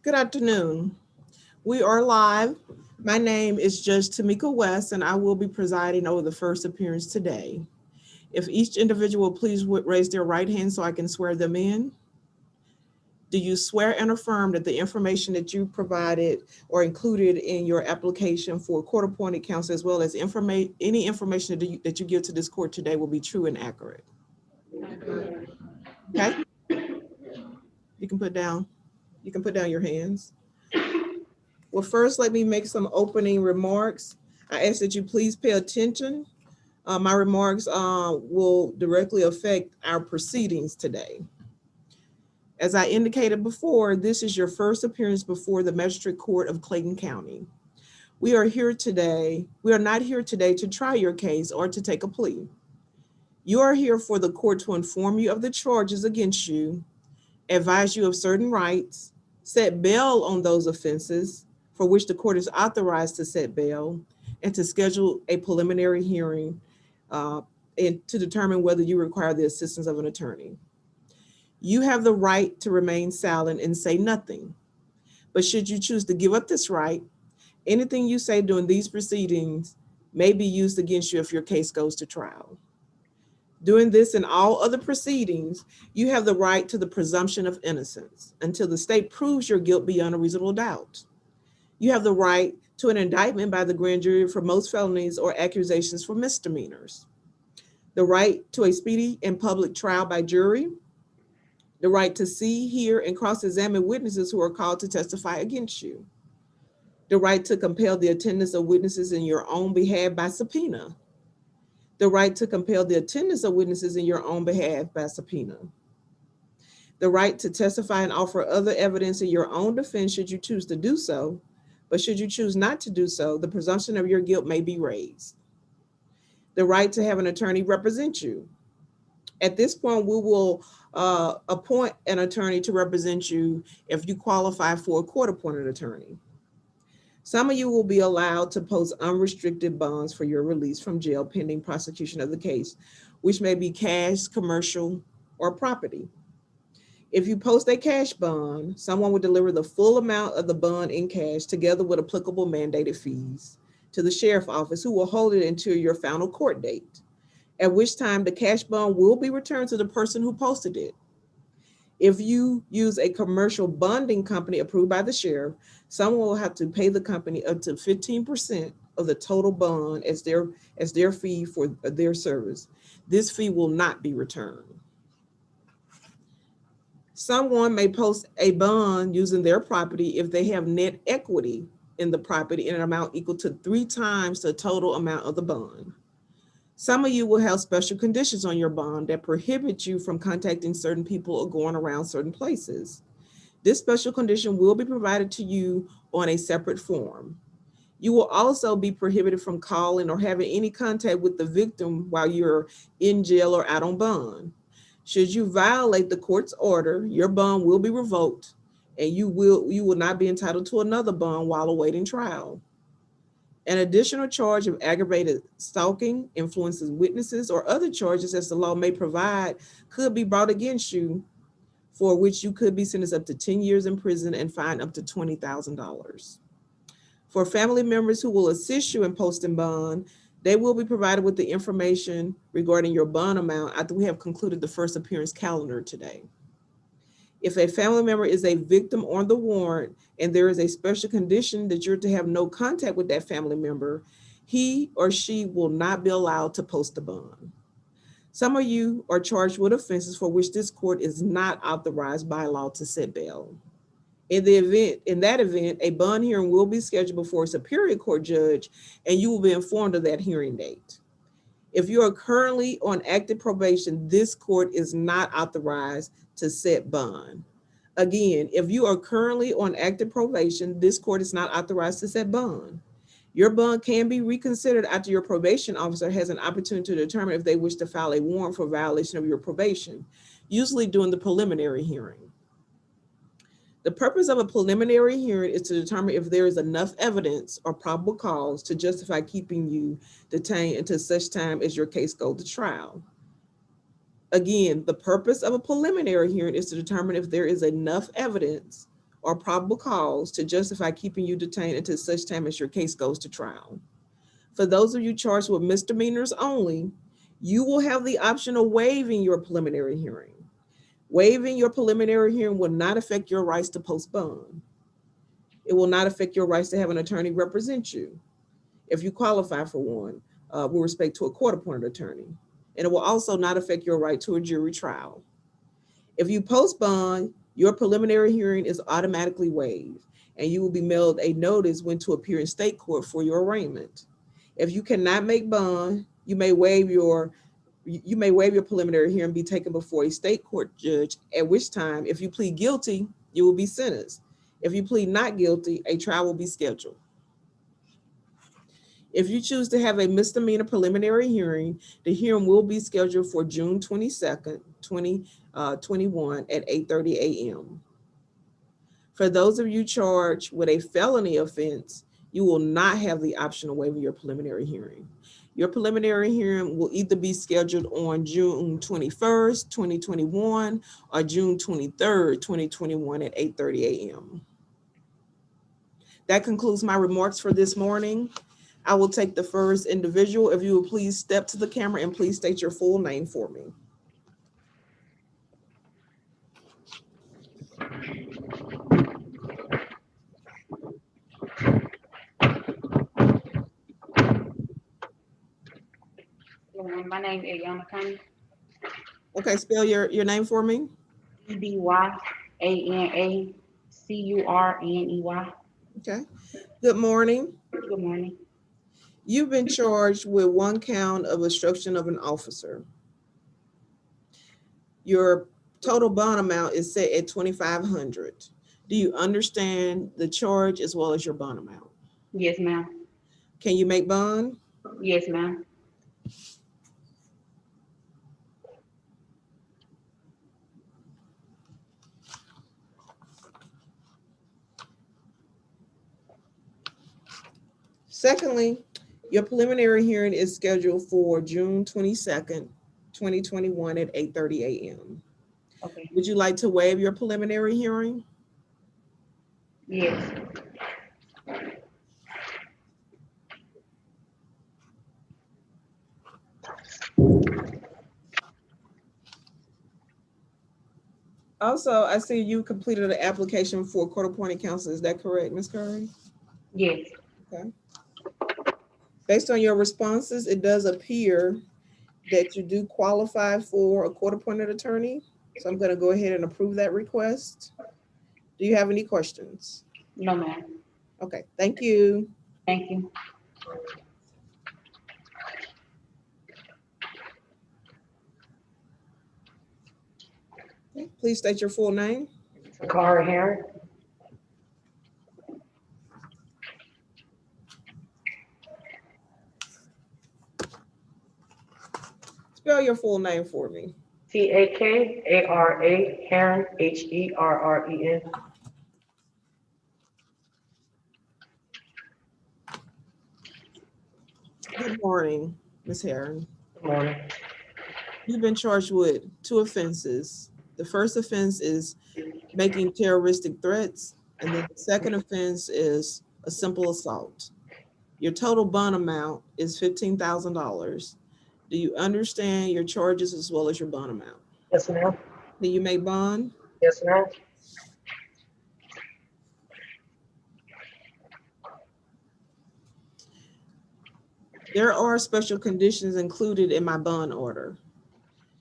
Good afternoon. We are live. My name is Judge Tamika West, and I will be presiding over the first appearance today. If each individual please raise their right hand so I can swear them in. Do you swear and affirm that the information that you provided or included in your application for court-appointed counsel, as well as any information that you give to this court today, will be true and accurate? Okay. You can put down your hands. Well, first, let me make some opening remarks. I ask that you please pay attention. My remarks will directly affect our proceedings today. As I indicated before, this is your first appearance before the Magistrate Court of Clayton County. We are not here today to try your case or to take a plea. You are here for the court to inform you of the charges against you, advise you of certain rights, set bail on those offenses for which the court is authorized to set bail, and to schedule a preliminary hearing and to determine whether you require the assistance of an attorney. You have the right to remain silent and say nothing. But should you choose to give up this right, anything you say during these proceedings may be used against you if your case goes to trial. During this and all other proceedings, you have the right to the presumption of innocence until the state proves your guilt beyond a reasonable doubt. You have the right to an indictment by the grand jury for most felonies or accusations for misdemeanors. The right to a speedy and public trial by jury. The right to see, hear, and cross-examine witnesses who are called to testify against you. The right to compel the attendance of witnesses in your own behalf by subpoena. The right to compel the attendance of witnesses in your own behalf by subpoena. The right to testify and offer other evidence in your own defense should you choose to do so, but should you choose not to do so, the presumption of your guilt may be raised. The right to have an attorney represent you. At this point, we will appoint an attorney to represent you if you qualify for a court-appointed attorney. Some of you will be allowed to post unrestricted bonds for your release from jail pending prosecution of the case, which may be cash, commercial, or property. If you post a cash bond, someone will deliver the full amount of the bond in cash together with applicable mandated fees to the sheriff's office, who will hold it until your final court date, at which time the cash bond will be returned to the person who posted it. If you use a commercial bonding company approved by the sheriff, someone will have to pay the company up to 15% of the total bond as their fee for their service. This fee will not be returned. Someone may post a bond using their property if they have net equity in the property in an amount equal to 3 times the total amount of the bond. Some of you will have special conditions on your bond that prohibit you from contacting certain people or going around certain places. This special condition will be provided to you on a separate form. You will also be prohibited from calling or having any contact with the victim while you're in jail or out on bond. Should you violate the court's order, your bond will be revoked and you will not be entitled to another bond while awaiting trial. An additional charge of aggravated stalking, influencing witnesses, or other charges as the law may provide could be brought against you, for which you could be sentenced up to 10 years in prison and fined up to $20,000. For family members who will assist you in posting bond, they will be provided with the information regarding your bond amount after we have concluded the first appearance calendar today. If a family member is a victim on the warrant and there is a special condition that you're to have no contact with that family member, he or she will not be allowed to post the bond. Some of you are charged with offenses for which this court is not authorized by law to set bail. In that event, a bond hearing will be scheduled before a superior court judge, and you will be informed of that hearing date. If you are currently on active probation, this court is not authorized to set bond. Again, if you are currently on active probation, this court is not authorized to set bond. Your bond can be reconsidered after your probation officer has an opportunity to determine if they wish to file a warrant for violation of your probation, usually during the preliminary hearing. The purpose of a preliminary hearing is to determine if there is enough evidence or probable cause to justify keeping you detained until such time as your case goes to trial. Again, the purpose of a preliminary hearing is to determine if there is enough evidence or probable cause to justify keeping you detained until such time as your case goes to trial. For those of you charged with misdemeanors only, you will have the option of waiving your preliminary hearing. Waiving your preliminary hearing will not affect your rights to post bond. It will not affect your rights to have an attorney represent you if you qualify for one with respect to a court-appointed attorney. And it will also not affect your right to a jury trial. If you post bond, your preliminary hearing is automatically waived, and you will be mailed a notice when to appear in state court for your arraignment. If you cannot make bond, you may waive your preliminary hearing and be taken before a state court judge, at which time, if you plead guilty, you will be sentenced. If you plead not guilty, a trial will be scheduled. If you choose to have a misdemeanor preliminary hearing, the hearing will be scheduled for June 22nd, 2021 at 8:30 a.m. For those of you charged with a felony offense, you will not have the option of waiving your preliminary hearing. Your preliminary hearing will either be scheduled on June 21st, 2021 or June 23rd, 2021 at 8:30 a.m. That concludes my remarks for this morning. I will take the first individual. If you will please step to the camera and please state your full name for me. My name is Ayana Connie. Okay, spell your name for me. EBYANACURNEY. Okay, good morning. Good morning. You've been charged with one count of obstruction of an officer. Your total bond amount is set at $2,500. Do you understand the charge as well as your bond amount? Yes, ma'am. Can you make bond? Yes, ma'am. Secondly, your preliminary hearing is scheduled for June 22nd, 2021 at 8:30 a.m. Okay. Would you like to waive your preliminary hearing? Yes. Also, I see you completed an application for court-appointed counsel. Is that correct, Ms. Curry? Yes. Okay. Based on your responses, it does appear that you do qualify for a court-appointed attorney. So I'm going to go ahead and approve that request. Do you have any questions? No, ma'am. Okay, thank you. Thank you. Okay, please state your full name. Sakara Harris. Spell your full name for me. TAKARA Heron HERREN. Good morning, Ms. Heron. Good morning. You've been charged with 2 offenses. The first offense is making terroristic threats, and then the second offense is a simple assault. Your total bond amount is $15,000. Do you understand your charges as well as your bond amount? Yes, ma'am. Can you make bond? Yes, ma'am. There are special conditions included in my bond order.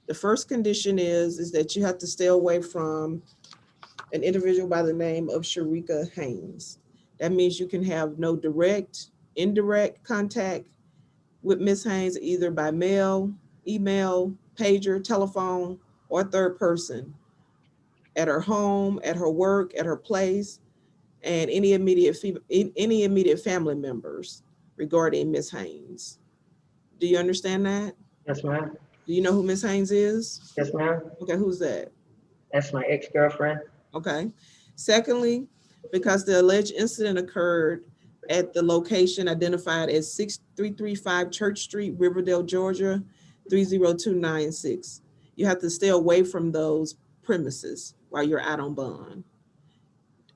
The first condition is that you have to stay away from an individual by the name of Sharika Haynes. That means you can have no direct, indirect contact with Ms. Haynes either by mail, email, pager, telephone, or third person at her home, at her work, at her place, and any immediate family members regarding Ms. Haynes. Do you understand that? Yes, ma'am. Do you know who Ms. Haynes is? Yes, ma'am. Okay, who's that? That's my ex-girlfriend. Okay. Secondly, because the alleged incident occurred at the location identified as 6335 Church Street, Riverdale, Georgia, 30296. You have to stay away from those premises while you're out on bond.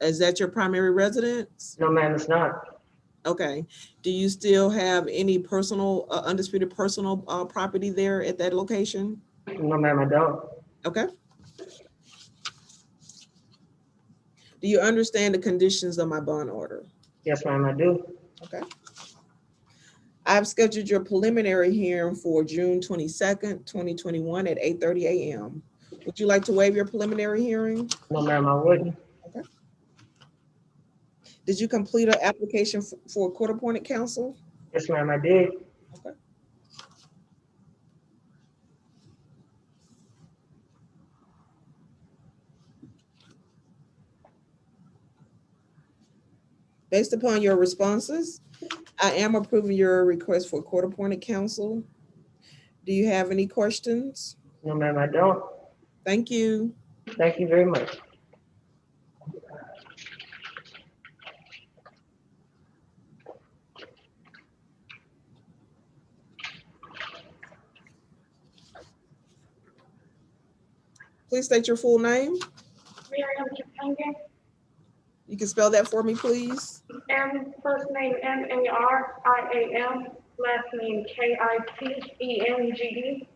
Is that your primary residence? No, ma'am, it's not. Okay. Do you still have any personal, undisputed personal property there at that location? No, ma'am, I don't. Okay. Do you understand the conditions of my bond order? Yes, ma'am, I do. Okay. I've scheduled your preliminary hearing for June 22nd, 2021 at 8:30 a.m. Would you like to waive your preliminary hearing? No, ma'am, I wouldn't. Okay. Did you complete an application for a court-appointed counsel? Yes, ma'am, I did. Okay. Based upon your responses, I am approving your request for court-appointed counsel. Do you have any questions? No, ma'am, I don't. Thank you. Thank you very much. Please state your full name. Miriam Chapanga, You can spell that for me, please. first name Mariam, last name Kitengd.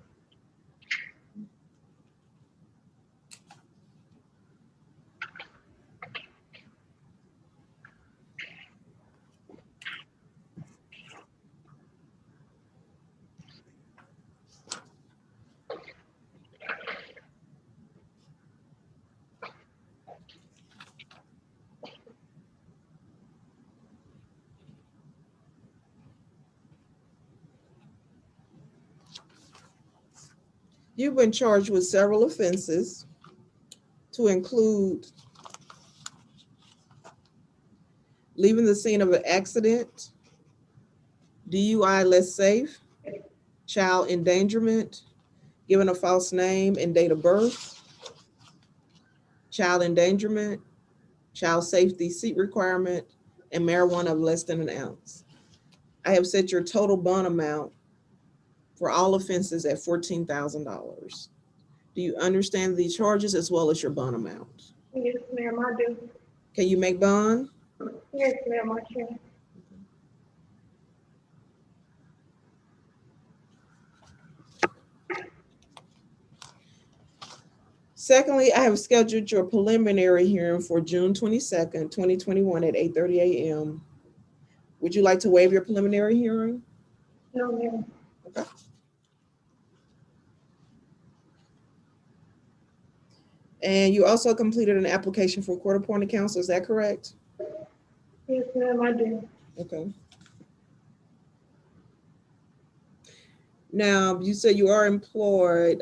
You've been charged with several offenses to include leaving the scene of an accident, DUI less safe, child endangerment, giving a false name and date of birth, child endangerment, child safety seat requirement, and marijuana of less than an ounce. I have set your total bond amount for all offenses at $14,000. Do you understand the charges as well as your bond amount? Yes, ma'am, I do. Can you make bond? Yes, ma'am, I can. Secondly, I have scheduled your preliminary hearing for June 22nd, 2021 at 8:30 a.m. Would you like to waive your preliminary hearing? No, ma'am. Okay. And you also completed an application for court-appointed counsel, is that correct? Yes, ma'am, I do. Okay. Now, you said you are employed,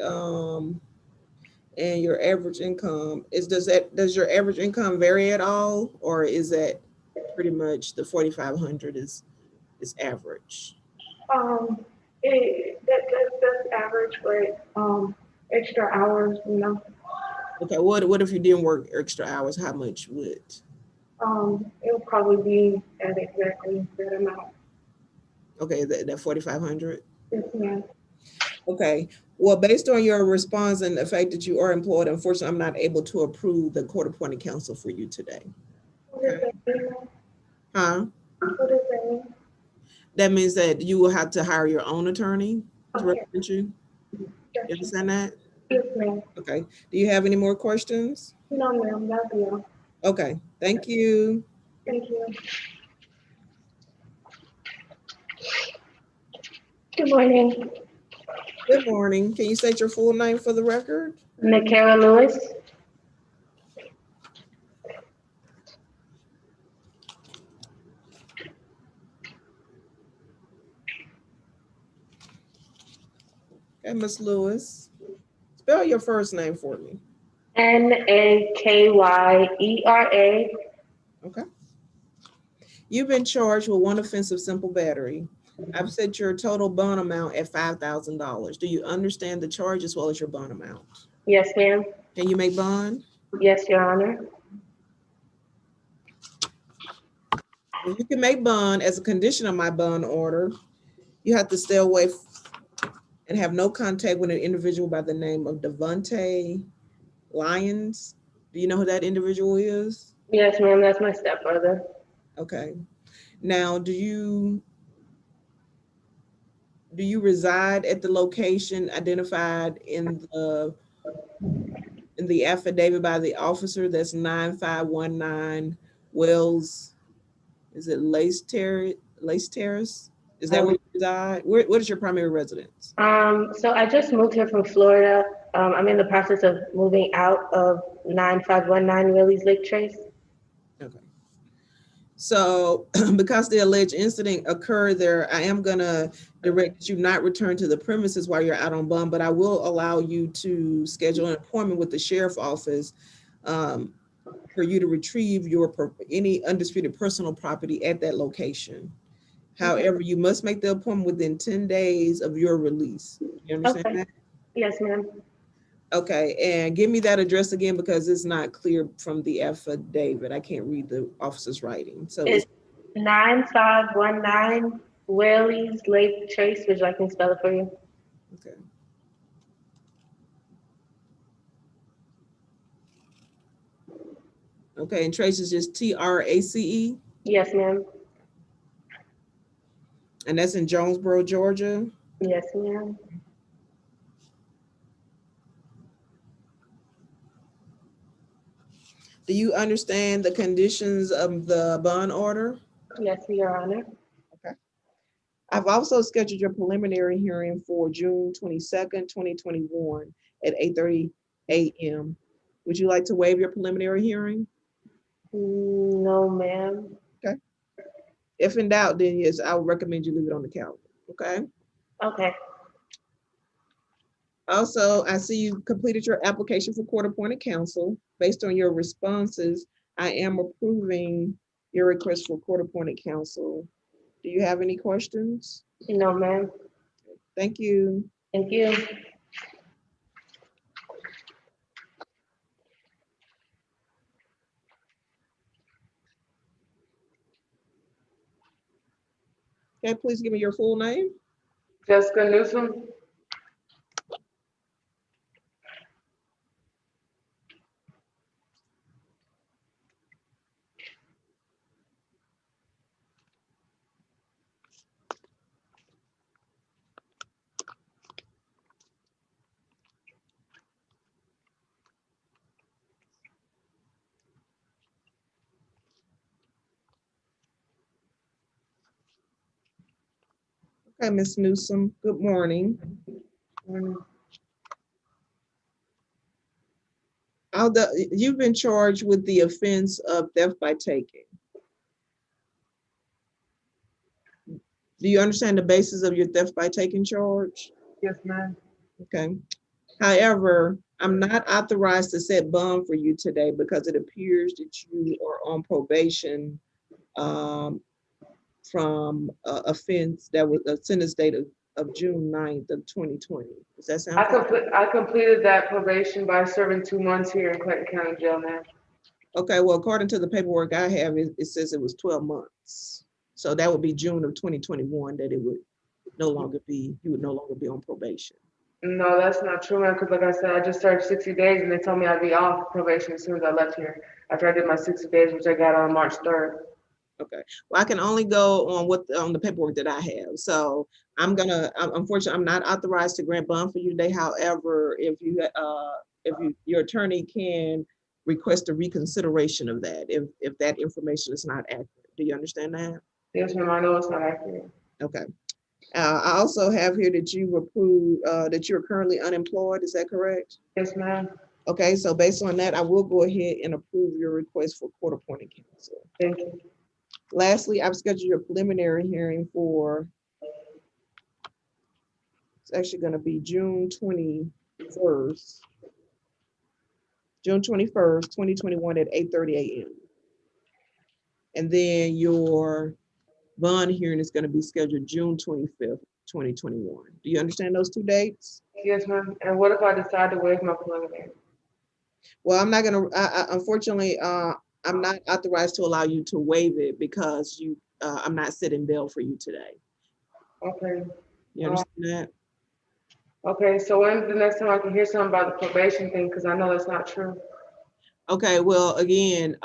and your average income does your average income vary at all, or is that pretty much the 4,500 is average? That's average, but extra hours, you know. Okay, what if you didn't work extra hours? How much would? It'll probably be at exactly that amount. Okay, that 4,500. Yes, ma'am. Okay. Well, based on your response and the fact that you are employed, unfortunately, I'm not able to approve the court-appointed counsel for you today. What does that mean? Huh? What does that mean? That means that you will have to hire your own attorney to Okay. represent you. You Gotcha. understand that? Yes, ma'am. Okay. Do you have any more questions? No, ma'am, that'll be all. Okay. Thank you. Thank you. Good morning. Good morning. Can you state your full name for the record? Michaela Lewis. Okay, Ms. Lewis, spell your first name for me. Nakyera. Okay. You've been charged with one offense of simple battery. I've set your total bond amount at $5,000. Do you understand the charge as well as your bond amount? Yes, ma'am. Can you make bond? Yes, Your Honor. Well, you can make bond as a condition of my bond order. You have to stay away and have no contact with an individual by the name of Devontae Lyons. Do you know who that individual is? Yes, ma'am. That's my stepbrother. Okay. Now, do you reside at the location identified in the affidavit by the officer? That's 9519 Wells, is it Lace Terrace? Is that where you reside? What is your primary residence? So I just moved here from Florida. I'm in the process of moving out of 9519 Willie's Lake Trace. Okay. So because the alleged incident occurred there, I am gonna direct you not return to the premises while you're out on bond, but I will allow you to schedule an appointment with the sheriff's office for you to retrieve any undisputed personal property at that location. However, you must make the appointment within 10 days of your release. You understand Okay. that? Yes, ma'am. Okay, and give me that address again because it's not clear from the affidavit. I can't read the officer's writing. So It's 9519 Willie's Lake Trace. Would you like me to spell it for you? okay. Okay, and Trace is just TRACE, Yes, ma'am. and that's in Jonesboro, Georgia. Yes, ma'am. Do you understand the conditions of the bond order? Yes, Your Honor. Okay. I've also scheduled your preliminary hearing for June 22nd, 2021 at 8:30 a.m. Would you like to waive your preliminary hearing? No, ma'am. Okay. If in doubt, then yes, I would recommend you leave it on the calendar. Okay. Okay. Also, I see you completed your application for court-appointed counsel. Based on your responses, I am approving your request for court-appointed counsel. Do you have any questions? No, ma'am. Thank you. Thank you. Okay, please give me your full name. Jessica Newsom. Okay, Ms. Newsom, good morning. You've been charged with the offense of theft by taking. Do you understand the basis of your theft by taking charge? Yes, ma'am. Okay. However, I'm not authorized to set bond for you today because it appears that you are on probation from offense that was a sentence date of June 9th of 2020. Does that sound correct? I completed that probation by serving 2 months here in Clayton County Jail, ma'am. Okay, well, according to the paperwork I have, it says it was 12 months. So that would be June of 2021 that you would no longer be on probation. No, that's not true, man, because like I said, I just served 60 days and they told me I'd be off probation as soon as I left here. After I did my 60 days, which I got on March 3rd. Okay, well, I can only go on the paperwork that I have. So unfortunately, I'm not authorized to grant bond for you today. However, if your attorney can request a reconsideration of that, if that information is not accurate. Do you understand that? Yes, ma'am, I know it's not accurate. Okay. I also have here that you approve that you're currently unemployed. Is that correct? Yes, ma'am. Okay, so based on that, I will go ahead and approve your request for court-appointed counsel. Thank you. Lastly, I've scheduled your preliminary hearing for It's actually gonna be June 21st. June 21st, 2021 at 8:30 a.m. And then your bond hearing is gonna be scheduled June 25th, 2021. Do you understand those two dates? Yes, ma'am. And what if I decide to waive my preliminary? Well, I'm not gonna, unfortunately, I'm not authorized to allow you to waive it because I'm not sitting bail for you today. Okay. You understand that? Okay, so when's the next time I can hear something about the probation thing? Because I know that's not true. Okay, well, again,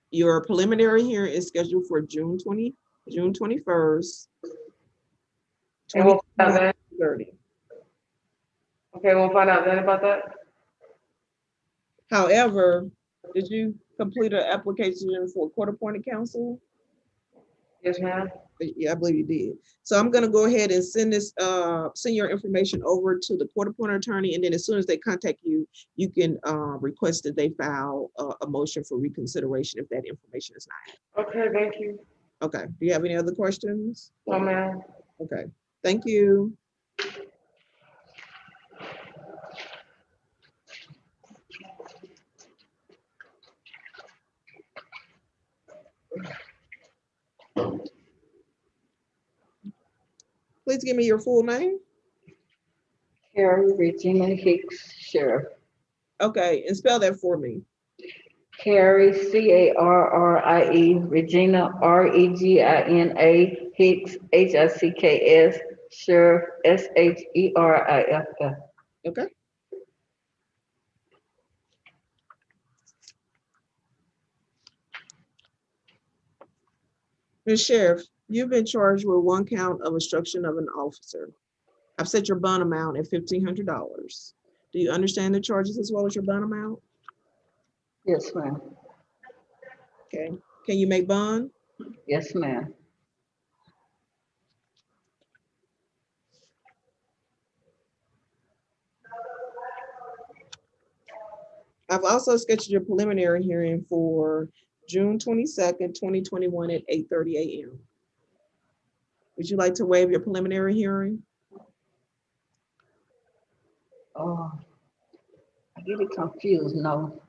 your preliminary hearing is scheduled for June 21st, And we'll find out then. 2030. Okay, we'll find out then about that. However, did you complete an application for court-appointed counsel? Yes, ma'am. Yeah, I believe you did. So I'm gonna go ahead and send your information over to the court-appointed attorney, and then as soon as they contact you, you can request that they file a motion for reconsideration if that information is not. Okay, thank you. Okay, do you have any other questions? No, ma'am. Okay, thank you. Please give me your full name. Carrie Regina Hicks, Sheriff. Okay, and spell that for me. Carrie, Carrie, Regina, Regina, Hicks, Hicks, Sheriff, Sheriff. Okay. Ms. Sheriff, you've been charged with one count of obstruction of an officer. I've set your bond amount at $1,500. Do you understand the charges as well as your bond amount? Yes, ma'am. Okay. Can you make bond? Yes, ma'am. I've also scheduled your preliminary hearing for June 22nd, 2021 at 8:30 a.m. Would you like to waive your preliminary hearing? Oh, I get it confused, no.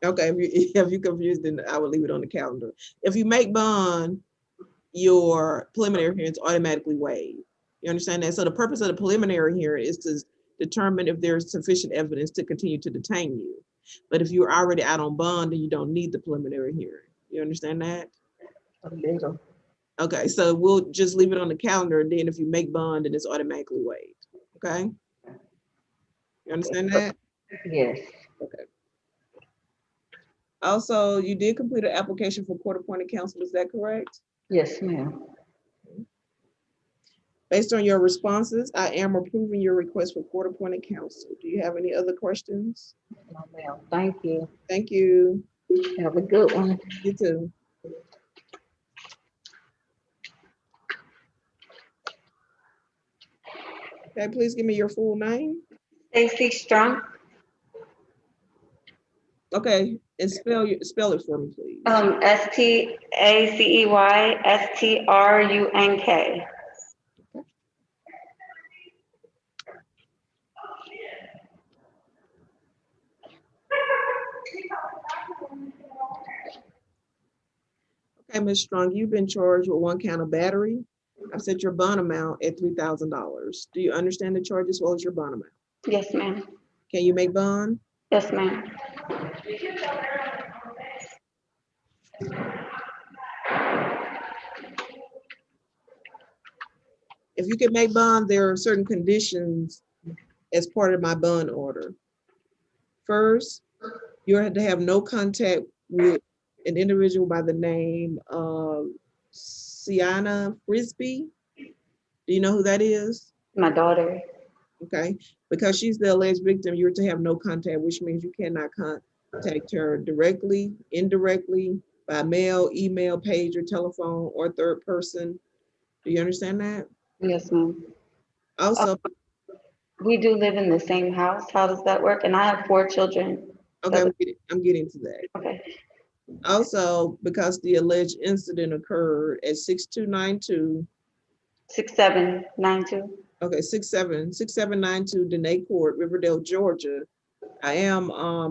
Okay, if you're confused, then I will leave it on the calendar. If you make bond, your preliminary hearing is automatically waived. You understand that? So the purpose of the preliminary hearing is to determine if there's sufficient evidence to continue to detain you. But if you're already out on bond, then you don't need the preliminary hearing. You understand that? A little. Okay, so we'll just leave it on the calendar, and then if you make bond, then it's automatically waived. Okay? You understand that? Yes. Okay. Also, you did complete an application for court-appointed counsel, is that correct? Yes, ma'am. Based on your responses, I am approving your request for court-appointed counsel. Do you have any other questions? No, ma'am. Thank you. Thank you. Have a good one. You too. Okay, please give me your full name. Stacy Strunk, Okay, and spell it for me, please. STACEY, STRUNK. Okay, Ms. Strong, you've been charged with one count of battery. I've set your bond amount at $3,000. Do you understand the charge as well as your bond amount? Yes, ma'am. Can you make bond? Yes, ma'am. If you can make bond, there are certain conditions as part of my bond order. First, you have to have no contact with an individual by the name of Sienna Frisbee. Do you know who that is? My daughter. Okay, because she's the alleged victim, you're to have no contact, which means you cannot contact her directly, indirectly, by mail, email, page, or telephone, or third person. Do you understand that? Yes, ma'am. Also, We do live in the same house. How does that work? And I have 4 children. okay, I'm getting to that. Okay. Also, because the alleged incident occurred at 6292 6792. Okay, 6792 Dene Court, Riverdale, Georgia. I am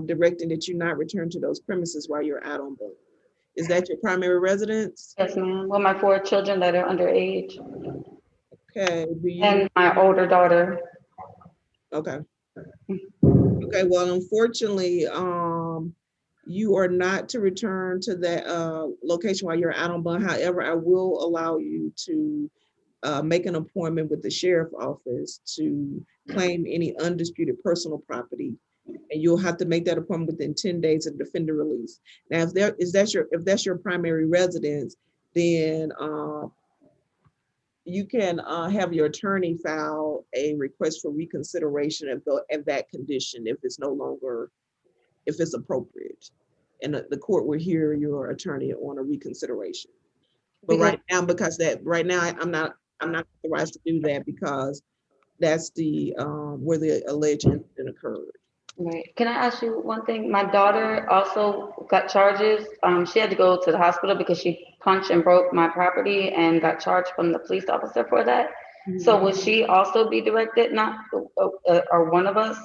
directing that you not return to those premises while you're out on bond. Is that your primary residence? Yes, ma'am. Well, my 4 children that are underage Okay, do you, and my older daughter. okay. Okay, well, unfortunately, you are not to return to that location while you're out on bond. However, I will allow you to make an appointment with the sheriff's office to claim any undisputed personal property. And you'll have to make that appointment within 10 days of defender release. Now, if that's your primary residence, then you can have your attorney file a request for reconsideration of that condition if it's no longer, if it's appropriate. And the court will hear your attorney on a reconsideration. But right now, I'm not authorized to do that because that's the where the alleged incident occurred. Right. Can I ask you one thing? My daughter also got charges. She had to go to the hospital because she punched and broke my property and got charged from the police officer for that. So would she also be directed, not, or one of us?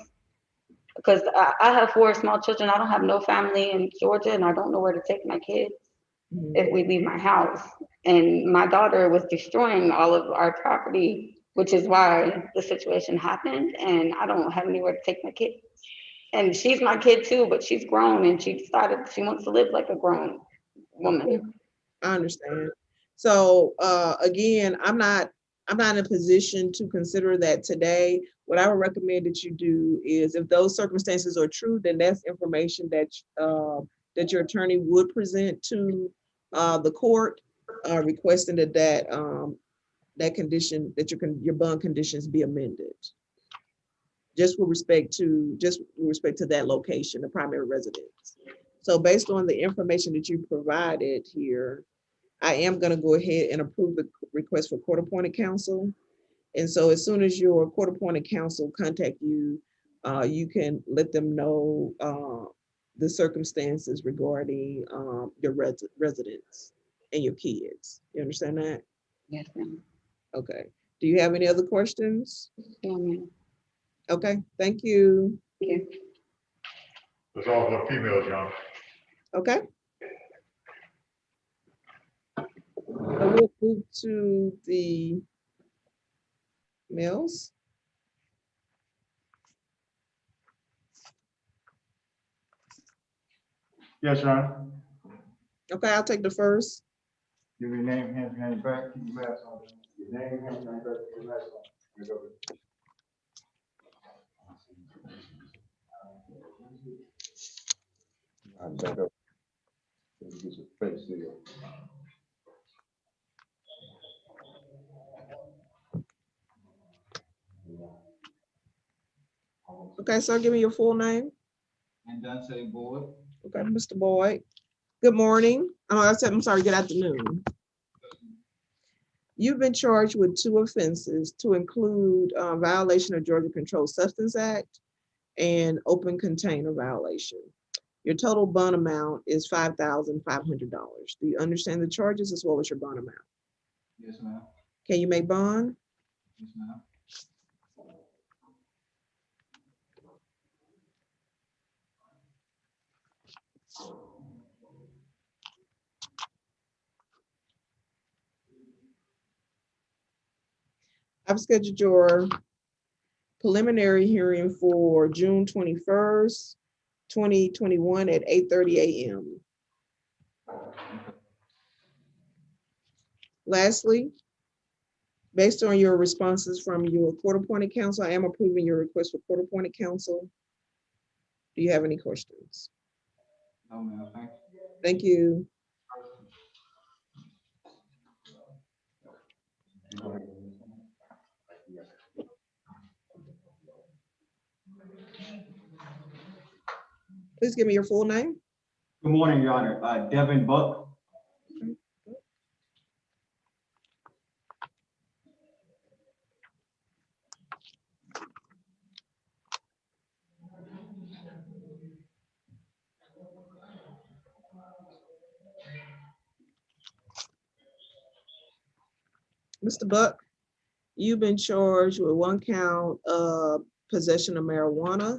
Because I have 4 small children. I don't have no family in Georgia and I don't know where to take my kids if we leave my house. And my daughter was destroying all of our property, which is why the situation happened. And I don't have anywhere to take my kids. And she's my kid too, but she's grown and she wants to live like a grown woman. I understand. So again, I'm not in a position to consider that today. What I would recommend that you do is, if those circumstances are true, then that's information that that your attorney would present to the court, requesting that that condition, that your bond conditions be amended. Just with respect to that location, the primary residence. So based on the information that you provided here, I am going to go ahead and approve the request for court-appointed counsel. And so as soon as your court-appointed counsel contact you, you can let them know the circumstances regarding your residence and your kids. You understand that? Yes, ma'am. Okay. Do you have any other questions? Yeah, ma'am. Okay, thank you. Thank you. That's all the females, John. Okay. So we'll move to the males. Yes, John. Okay, I'll take the first. Give me your name, hands behind your back, keep your mask on. Your name, hands behind your back, keep your mask on. Here we go. I'll back up. Let me get your face here. Okay, so give me your full name. And Dante Boyd. Okay, Mr. Boyd. Good morning. I'm sorry, good afternoon. You've been charged with 2 offenses, to include violation of Georgia Controlled Substance Act and open container violation. Your total bond amount is $5,500. Do you understand the charges as well as your bond amount? Yes, ma'am. Can you make bond? Yes, ma'am. I've scheduled your preliminary hearing for June 21st, 2021 at 8:30 a.m. Lastly, based on your responses from your court-appointed counsel, I am approving your request for court-appointed counsel. Do you have any questions? No, ma'am. Thank you. Thank you. Please give me your full name. Good morning, Your Honor. Devin Buck. Mr. Buck, You've been charged with 1 count of possession of marijuana,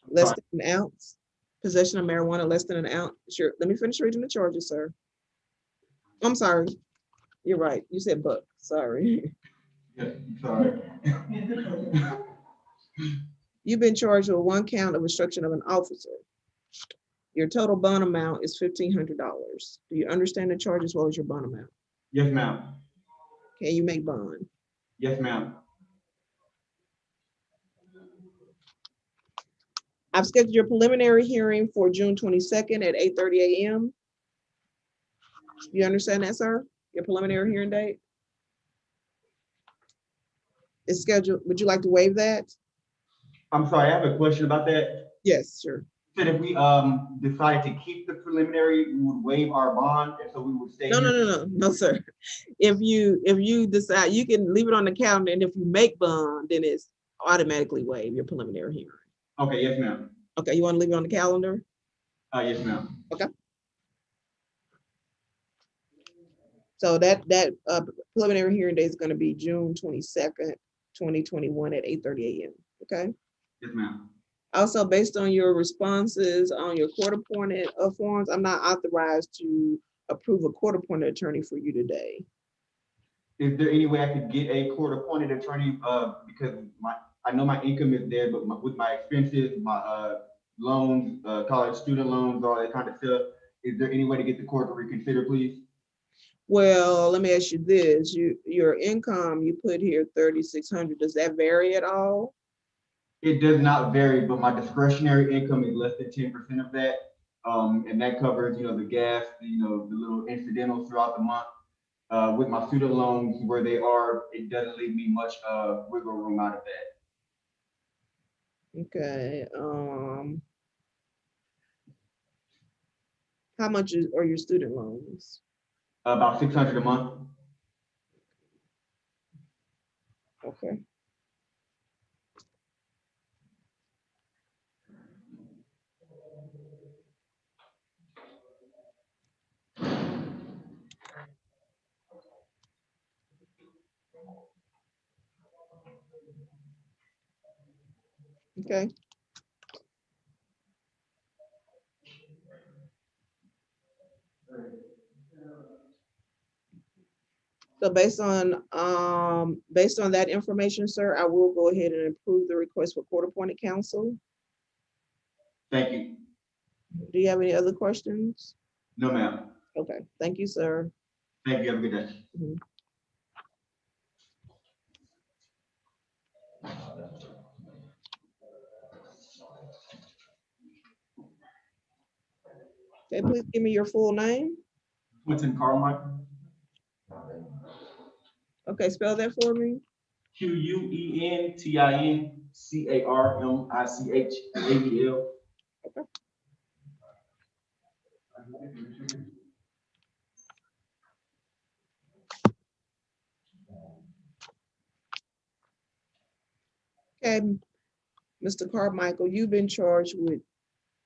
less than an ounce. Possession of marijuana less than an ounce. Sure, let me finish reading the charges, sir. I'm sorry. You're right. You said buck. Sorry. Yeah, sorry. You've been charged with 1 count of obstruction of an officer. Your total bond amount is $1,500. Do you understand the charge as well as your bond amount? Yes, ma'am. Can you make bond? Yes, ma'am. I've scheduled your preliminary hearing for June 22nd at 8:30 a.m. You understand that, sir? Your preliminary hearing date is scheduled. Would you like to waive that? I'm sorry, I have a question about that. Yes, sure. Said if we decided to keep the preliminary, we would waive our bond, and so we would stay. No, sir. If you decide, you can leave it on the calendar, and if you make bond, then it's automatically waived your preliminary hearing. Okay, yes, ma'am. Okay, you want to leave it on the calendar? Yes, ma'am. Okay. So that preliminary hearing date is going to be June 22nd, 2021 at 8:30 a.m. Okay. Yes, ma'am. Also, based on your responses on your court-appointed forms, I'm not authorized to approve a court-appointed attorney for you today. Is there any way I could get a court-appointed attorney? Because I know my income is there, but with my expenses, my loans, college student loans, all that kind of stuff, is there any way to get the court to reconsider, please? Well, let me ask you this: your income you put here 3,600. Does that vary at all? It does not vary, but my discretionary income is less than 10% of that, and that covers, the gas, the little incidentals throughout the month. With my student loans where they are, it doesn't leave me much wiggle room out of that. Okay. How much are your student loans? About 600 a month. Okay. Okay. So based on that information, sir, I will go ahead and approve the request for court-appointed counsel. Thank you. Do you have any other questions? No, ma'am. Okay, thank you, sir. Thank you. Have a good day. Mhm. Okay, please give me your full name. Quentin Carmichael. Okay, spell that for me. QUENTINCARMICHAEL. Okay. Okay, Mr. Carmichael, you've been charged with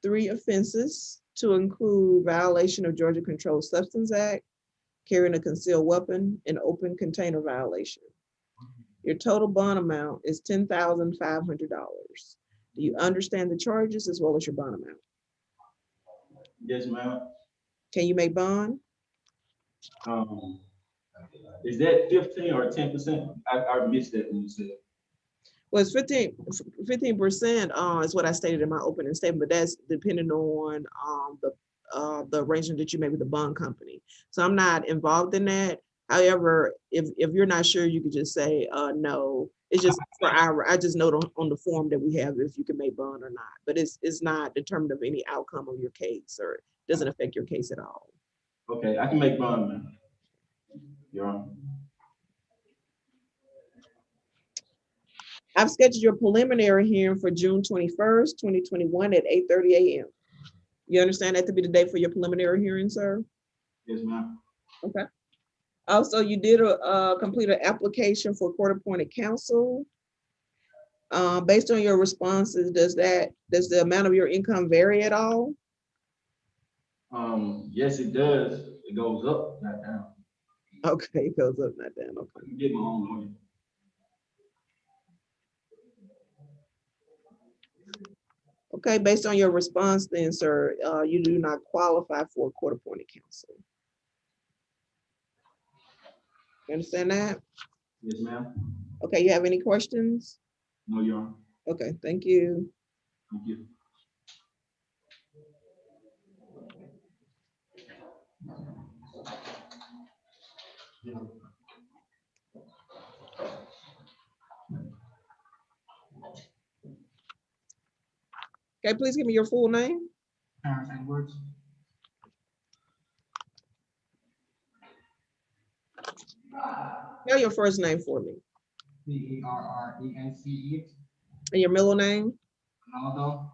3 offenses to include violation of Georgia Controlled Substance Act, carrying a concealed weapon, and open container violation. Your total bond amount is $10,500. Do you understand the charges as well as your bond amount? Yes, ma'am. Can you make bond? Is that 15 or 10%? I missed that when you said. Well, it's 15% is what I stated in my opening statement, but that's depending on the arrangement that you make with the bond company. So I'm not involved in that. However, if you're not sure, you could just say no. It's just I just note on the form that we have if you can make bond or not. But it's not determined of any outcome of your case, or it doesn't affect your case at all. Okay, I can make bond, man. Your Honor. I've scheduled your preliminary hearing for June 21st, 2021 at 8:30 a.m. You understand that to be the date for your preliminary hearing, sir? Yes, ma'am. Okay. Also, you did complete an application for court-appointed counsel. Based on your responses, does the amount of your income vary at all? Yes, it does. It goes up, not down. Okay, it goes up, not down, okay. I can get my own lawyer. Okay, based on your response then, sir, you do not qualify for a court-appointed counsel. You understand that? Yes, ma'am. Okay, you have any questions? No, Your Honor. Okay, thank you. Thank you. Okay, please give me your full name. Terrence Edwards. Spell your first name for me. Perrence. And your middle name, Ronaldo.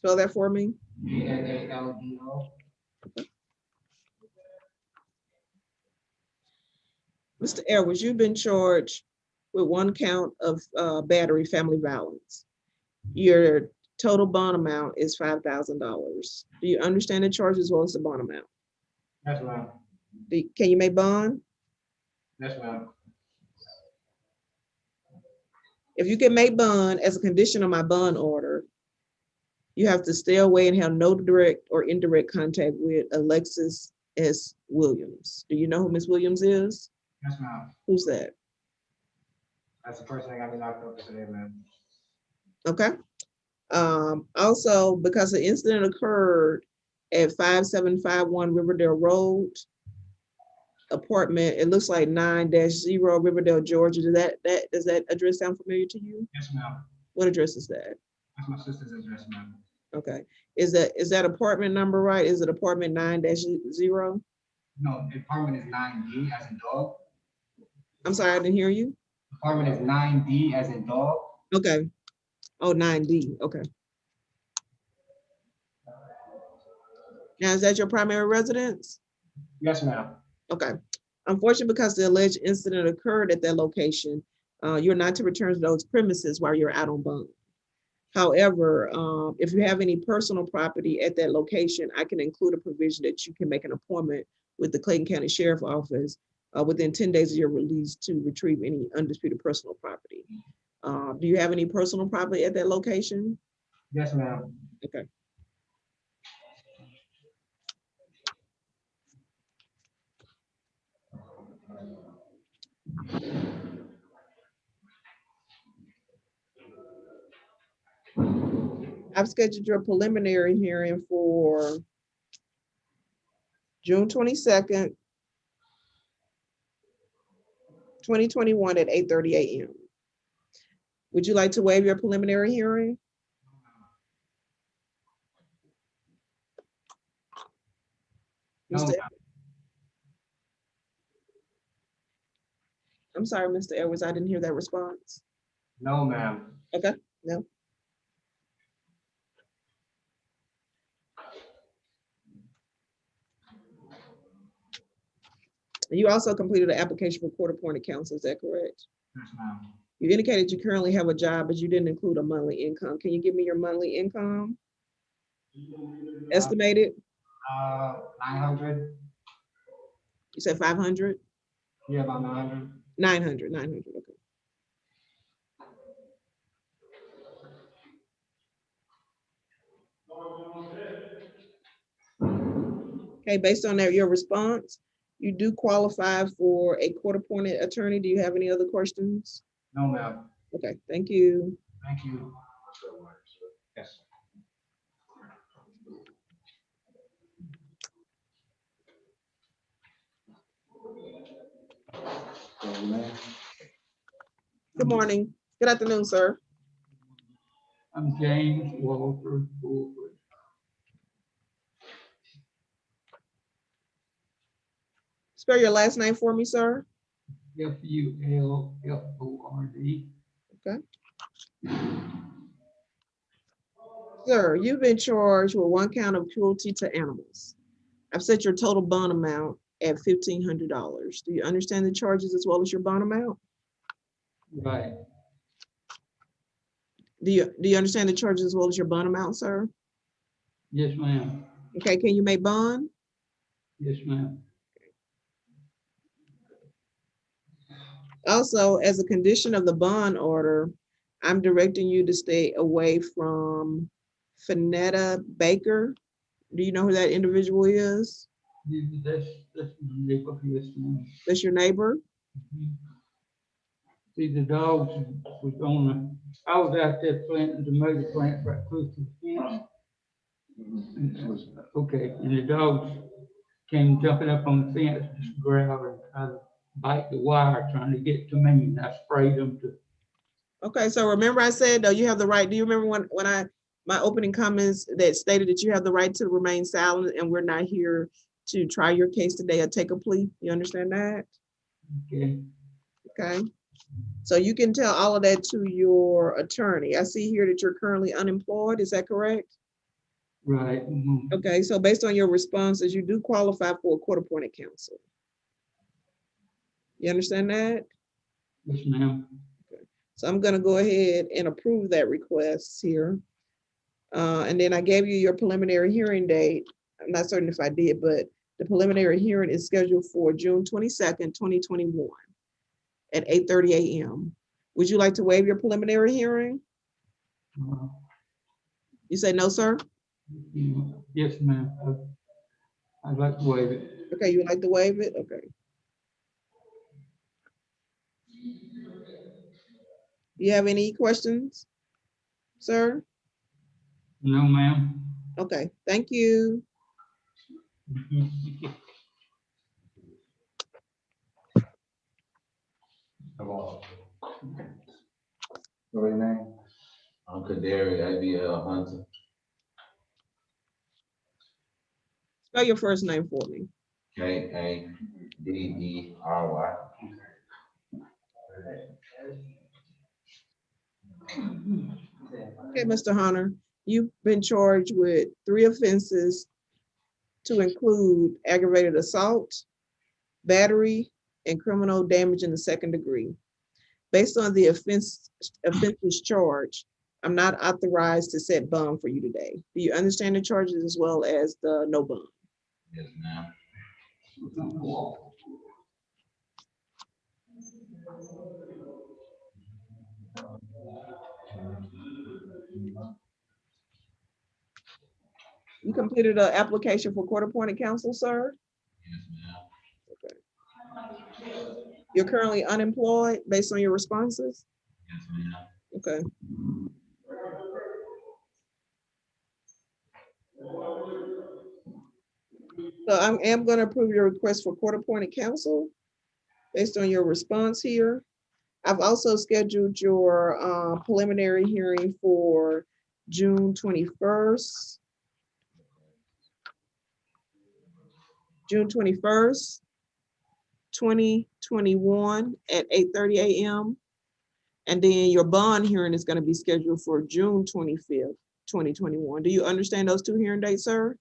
spell that for me. Aaldo. Mr. Edwards, you've been charged with one count of battery family violence. Your total bond amount is $5,000. Do you understand the charge as well as the bond amount? Yes, ma'am. Can you make bond? Yes, ma'am. If you can make bond as a condition of my bond order, you have to stay away and have no direct or indirect contact with Alexis S. Williams. Do you know who Ms. Williams is? Yes, ma'am. Who's that? That's the person that got me locked up today, ma'am. Okay. Also, because the incident occurred at 5751 Riverdale Road, apartment, it looks like 9-0 Riverdale, Georgia. Does that address sound familiar to you? Yes, ma'am. What address is that? That's my sister's address, ma'am. Okay. Is that apartment number right? Is it apartment 9-0? No, the apartment is 9D as in dog. I'm sorry, I didn't hear you. Apartment is 9D as in dog. Okay. Oh, 9D. Okay. Now, is that your primary residence? Yes, ma'am. Okay. Unfortunately, because the alleged incident occurred at that location, you're not to return to those premises while you're out on bond. However, if you have any personal property at that location, I can include a provision that you can make an appointment with the Clayton County Sheriff Office within 10 days of your release to retrieve any undisputed personal property. Do you have any personal property at that location? Yes, ma'am. Okay. I've scheduled your preliminary hearing for June 22nd, 2021 at 8:30 a.m. Would you like to waive your preliminary hearing? No, Mr. ma'am. I'm sorry, Mr. Edwards, I didn't hear that response. No, ma'am. Okay, no. You also completed an application for court-appointed counsel, is that correct? Yes, ma'am. You indicated you currently have a job, but you didn't include a monthly income. Can you give me your monthly income? Estimated? 900. You said 500? Yeah, about 900. 900, okay. Okay, based on your response, you do qualify for a court-appointed attorney. Do you have any other questions? No, ma'am. Okay, thank you. Thank you. Yes. Good morning. Good afternoon, sir. I'm James Walter Fulford. Spell your last name for me, sir. Fulford. Okay. Sir, you've been charged with one count of cruelty to animals. I've set your total bond amount at $1,500. Do you understand the charges as well as your bond amount? Right. Do you understand the charges as well as your bond amount, sir? Yes, ma'am. Okay, can you make bond? Yes, ma'am. Also, as a condition of the bond order, I'm directing you to stay away from Finetta Baker. Do you know who that individual is? That's my neighbor, yes, ma'am. That's your neighbor? See, the dogs was on I was out there planting tomato plants right close to the fence. Okay, and the dogs came jumping up on the fence, just growling and trying to bite the wire, trying to get to me, and I sprayed them to. Okay, so remember I said, though, you have the right, do you remember when my opening comments that stated that you have the right to remain silent and we're not here to try your case today or take a plea? You understand that? Okay, Okay. So you can tell all of that to your attorney. I see here that you're currently unemployed. Is that correct? right. Mhm. Okay, so based on your responses, you do qualify for a court-appointed counsel. You understand that? Yes, ma'am. So I'm gonna go ahead and approve that request here. And then I gave you your preliminary hearing date. I'm not certain if I did, but the preliminary hearing is scheduled for June 22nd, 2021 at 8:30 a.m. Would you like to waive your preliminary hearing? Uh, You say no, sir? Yes, ma'am. I'd like to waive it. Okay, you would like to waive it? Okay. You have any questions, sir? No, ma'am. Okay, thank you. Come on. What's your name? I'm Kadari, ABL Hunter. Spell your first name for me. Kaderi. Okay, Mr. Hunter, you've been charged with 3 offenses to include aggravated assault, battery, and criminal damage in the 2nd degree. Based on the offenses charged, I'm not authorized to set bond for you today. Do you understand the charges as well as the no bond? Yes, ma'am. You completed an application for court-appointed counsel, sir? Yes, ma'am. You're currently unemployed based on your responses? Yes, ma'am. Okay. So I am going to approve your request for court-appointed counsel based on your response here. I've also scheduled your preliminary hearing for June 21st. June 21st, 2021 at 8:30 a.m. And then your bond hearing is going to be scheduled for June 25th, 2021. Do you understand those 2 hearing dates, sir?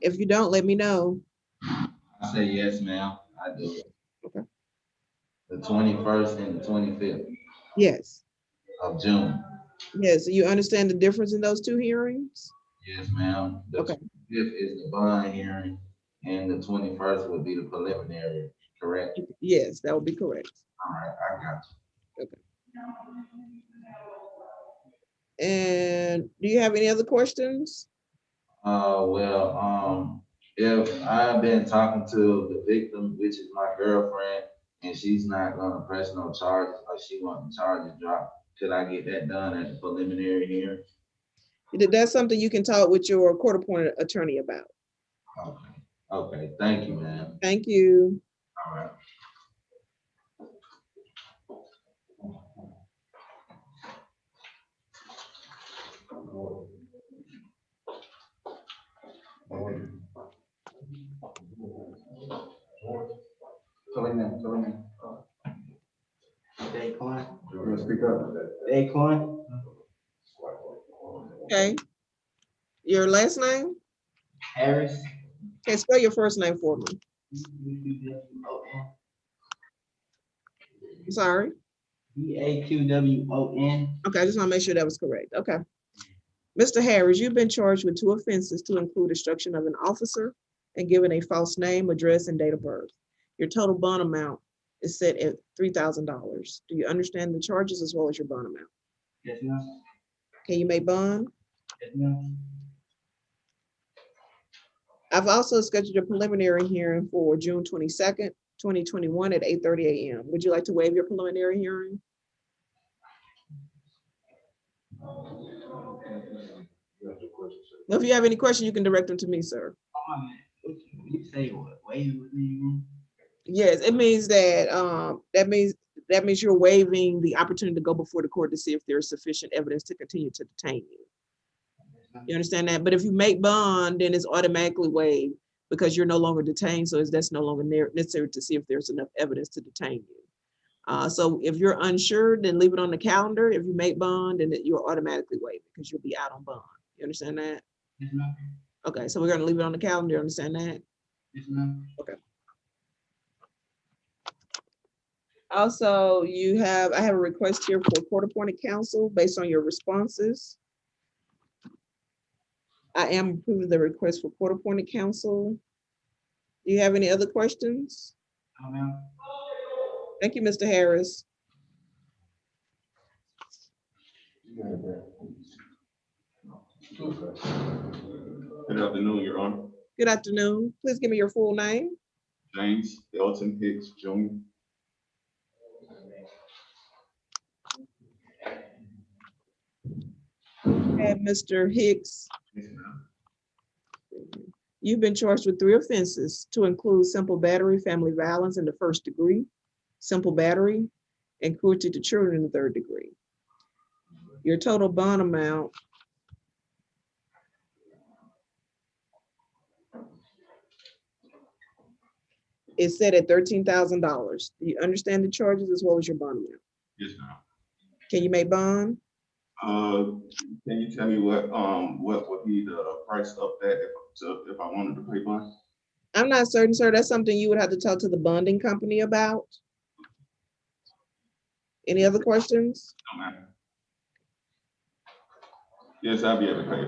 If you don't, let me know. I say yes, ma'am. I do. Okay. The 21st and the 25th Yes. of June. Yes. You understand the difference in those 2 hearings? Yes, ma'am. The Okay. 25th is the bond hearing and the 21st would be the preliminary, correct? Yes, that would be correct. All right, I got you. Okay. And do you have any other questions? If I've been talking to the victim, which is my girlfriend, and she's not gonna press no charges, or she wants the charges dropped, could I get that done at the preliminary hearing? That's something you can talk with your court-appointed attorney about. Okay, thank you, ma'am. Thank you. All right. Daquan. You want to speak up? Daquan. Okay. Your last name? Harris. Okay, spell your first name for me. I'm sorry. BAQWON. Okay, I just want to make sure that was correct. Okay. Mr. Harris, you've been charged with 2 offenses to include destruction of an officer, and given a false name, address, and date of birth. Your total bond amount is set at $3,000. Do you understand the charges as well as your bond amount? Yes, ma'am. Can you make bond? Yes, ma'am. I've also scheduled a preliminary hearing for June 22nd, 2021 at 8:30 a.m. Would you like to waive your preliminary hearing? If you have any questions, you can direct them to me, sir. You say what? Wait with me. Yes, it means that that means you're waiving the opportunity to go before the court to see if there's sufficient evidence to continue to detain you. You understand that? But if you make bond, then it's automatically waived because you're no longer detained. So that's no longer necessary to see if there's enough evidence to detain you. So if you're unsure, then leave it on the calendar. If you make bond, then you're automatically waived because you'll be out on bond. You understand that? Yes, ma'am. Okay, so we're gonna leave it on the calendar. You understand that? Yes, ma'am. Okay. Also, I have a request here for court-appointed counsel based on your responses. I am approving the request for court-appointed counsel. Do you have any other questions? No, ma'am. Thank you, Mr. Harris. Good afternoon, Your Honor. Good afternoon. Please give me your full name. James Elton Hicks Jr. And Mr. Hicks, you've been charged with 3 offenses to include simple battery, family violence in the 1st degree, simple battery, and cruelty to children in the 3rd degree. Your total bond amount is set at $13,000. Do you understand the charges as well as your bond amount? Yes, ma'am. Can you make bond? Can you tell me what would be the price of that if I wanted to pay bond? I'm not certain, sir. That's something you would have to talk to the bonding company about. Any other questions? No, ma'am. Yes, I'll be able to pay.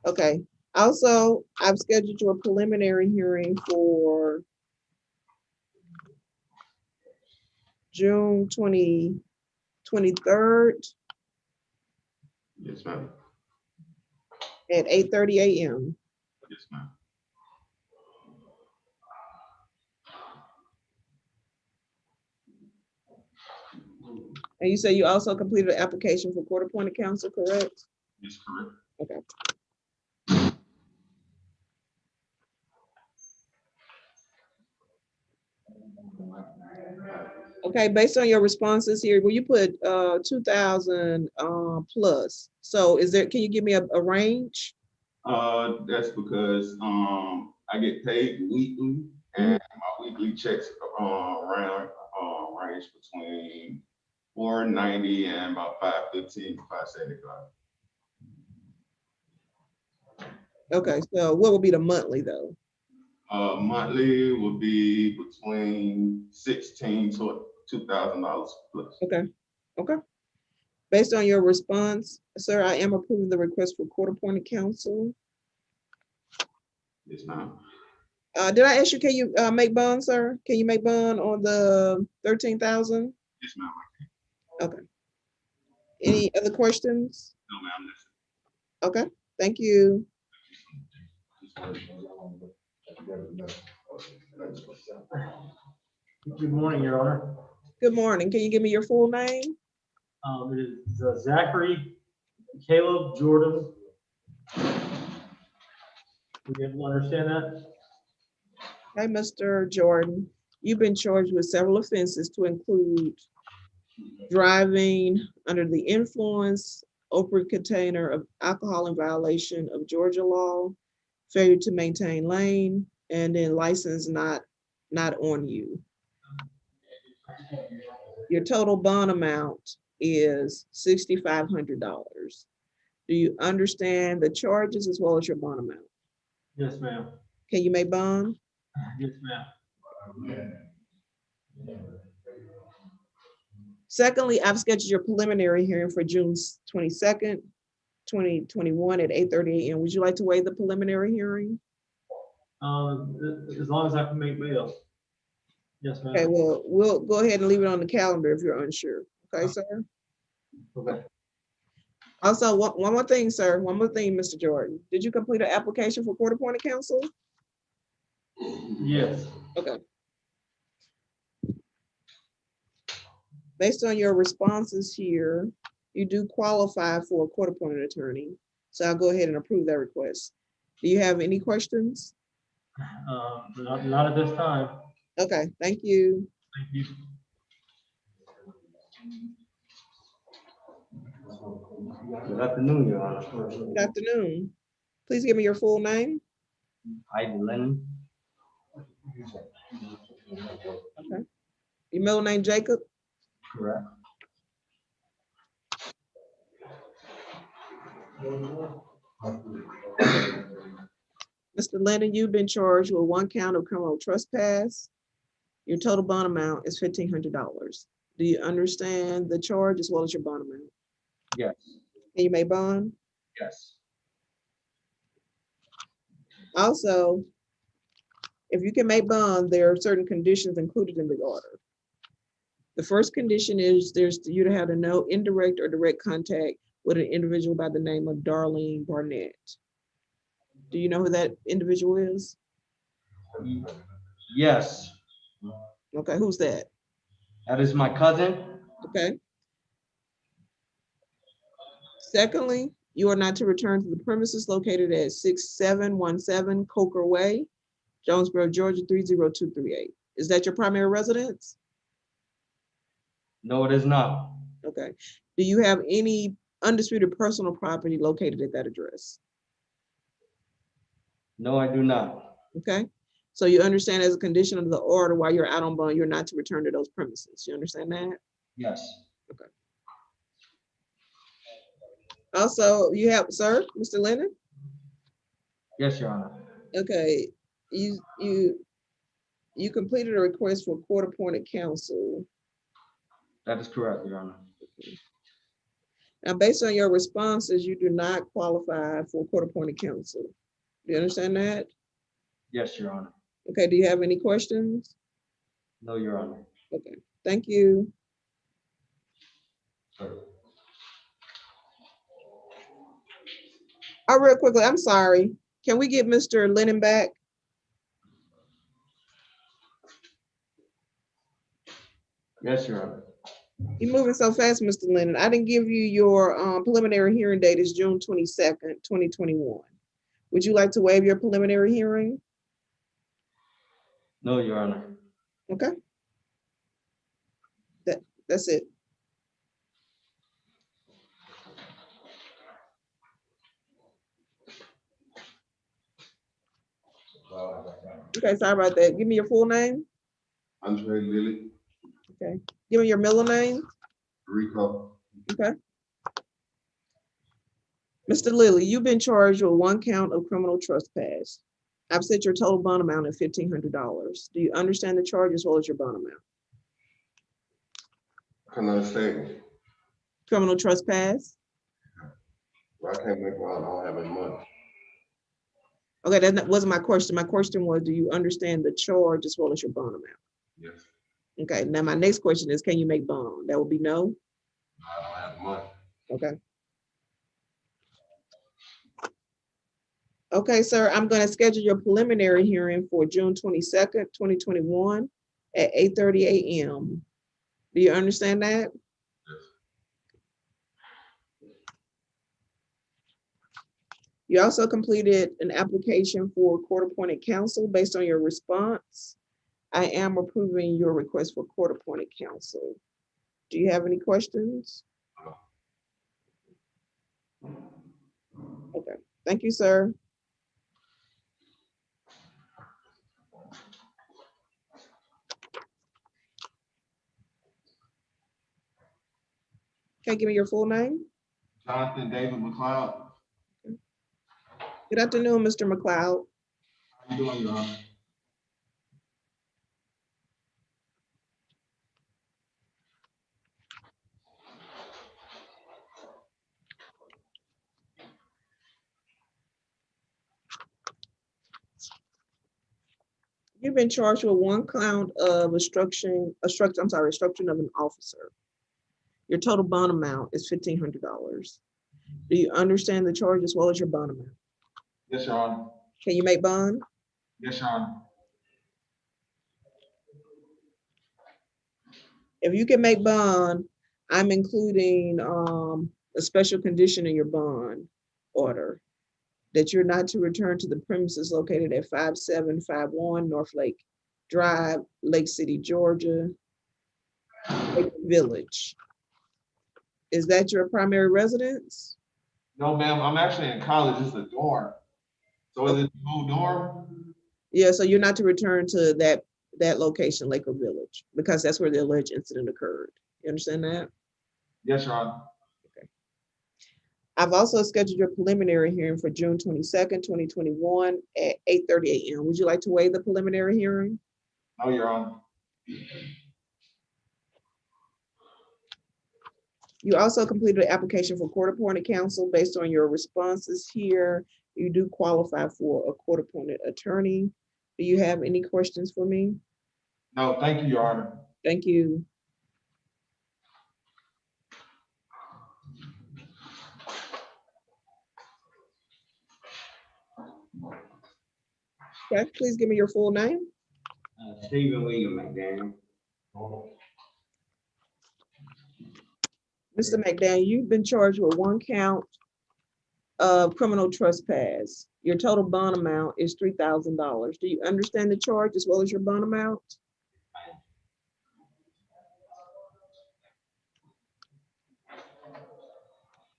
Okay. Also, I've scheduled you a preliminary hearing for June 23rd Yes, ma'am. at 8:30 a.m. Yes, ma'am. And you say you also completed an application for court-appointed counsel, correct? Yes, correct. Okay. Okay, based on your responses here, well, you put 2,000 plus. So can you give me a range? That's because I get paid weekly, and my weekly checks range between $490 and about $515 to $575. Okay, so what would be the monthly though? Monthly would be between $1,600 to $2,000 plus. Okay, okay. Based on your response, sir, I am approving the request for court-appointed counsel. Yes, ma'am. Did I ask you, can you make bond, sir? Can you make bond on the 13,000? Yes, ma'am. Okay. Any other questions? No, ma'am. Okay, thank you. Good morning, Your Honor. Good morning. Can you give me your full name? It is Zachary Caleb Jordan. We able to understand that? Hey, Mr. Jordan, you've been charged with several offenses to include driving under the influence, open container of alcohol in violation of Georgia law, failure to maintain lane, and then license not on you. Your total bond amount is $6,500. Do you understand the charges as well as your bond amount? Yes, ma'am. Can you make bond? Yes, ma'am. Secondly, I've scheduled your preliminary hearing for June 22nd, 2021 at 8:30 a.m. Would you like to waive the preliminary hearing? As long as I can make bail. Yes, Okay, ma'am. well, we'll go ahead and leave it on the calendar if you're unsure. Okay, sir? Okay. Also, one more thing, sir. One more thing, Mr. Jordan. Did you complete an application for court-appointed counsel? Yes. Okay. Based on your responses here, you do qualify for a court-appointed attorney. So I'll go ahead and approve that request. Do you have any questions? Not at this time. Okay, thank you. Thank you. Good afternoon, Your Honor. Good afternoon. Please give me your full name. Ivan Lennon. Okay. Your middle name, Jacob? Correct. Mr. Lennon, you've been charged with 1 count of criminal trespass. Your total bond amount is $1,500. Do you understand the charge as well as your bond amount? Yes. Can you make bond? Yes. Also, if you can make bond, there are certain conditions included in the order. The first condition is you to have no indirect or direct contact with an individual by the name of Darlene Barnett. Do you know who that individual is? Yes. Okay, who's that? That is my cousin. Okay. Secondly, you are not to return to the premises located at 6717 Coker Way, Jonesboro, Georgia 30238. Is that your primary residence? No, it is not. Okay. Do you have any undisputed personal property located at that address? No, I do not. Okay. So you understand as a condition of the order while you're out on bond, you're not to return to those premises. You understand that? Yes. Okay. Also, you have, sir, Mr. Lennon? Yes, Your Honor. Okay. You completed a request for court-appointed counsel. That is correct, Your Honor. Now, based on your responses, you do not qualify for court-appointed counsel. Do you understand that? Yes, Your Honor. Okay, do you have any questions? No, Your Honor. Okay, thank you. Oh, real quickly, I'm sorry. Can we get Mr. Lennon back? Yes, Your Honor. You're moving so fast, Mr. Lennon. I didn't give you your preliminary hearing date is June 22nd, 2021. Would you like to waive your preliminary hearing? No, Your Honor. Okay. That's it. Okay, sorry about that. Give me your full name. Andre Lilly, Okay. Give me your middle name. Rico. Okay. Mr. Lilly, you've been charged with 1 count of criminal trespass. I've set your total bond amount at $1,500. Do you understand the charge as well as your bond amount? I can understand. Criminal trespass? Well, I can't make one, I don't have any money. Okay, that wasn't my question. My question was, do you understand the charge as well as your bond amount? Yes. Okay, now my next question is, can you make bond? That would be no? I don't have money. Okay. Okay, sir, I'm going to schedule your preliminary hearing for June 22nd, 2021 at 8:30 a.m. Do you understand that? You also completed an application for court-appointed counsel based on your response. I am approving your request for court-appointed counsel. Do you have any questions? Okay, thank you, sir. Okay, give me your full name. Jonathan David McLeod. Good afternoon, Mr. McLeod. How you doing, Your Honor? You've been charged with 1 count of obstruction of an officer. Your total bond amount is $1,500. Do you understand the charge as well as your bond amount? Yes, Your Honor. Can you make bond? Yes, Your Honor. If you can make bond, I'm including a special condition in your bond order that you're not to return to the premises located at 5751 North Lake Drive, Lake City, Georgia, Lake Village. Is that your primary residence? No, ma'am, I'm actually in college. It's a dorm. So is it the whole dorm? Yeah, so you're not to return to that location, Lakewood Village, because that's where the alleged incident occurred. You understand that? Yes, Your Honor. I've also scheduled your preliminary hearing for June 22nd, 2021 at 8:30 a.m. Would you like to waive the preliminary hearing? No, Your Honor. You also completed an application for court-appointed counsel. Based on your responses here, you do qualify for a court-appointed attorney. Do you have any questions for me? No, thank you, Your Honor. Thank you. Okay, please give me your full name. Stephen William McDaniel. Mr. McDaniel, you've been charged with 1 count of criminal trespass. Your total bond amount is $3,000. Do you understand the charge as well as your bond amount?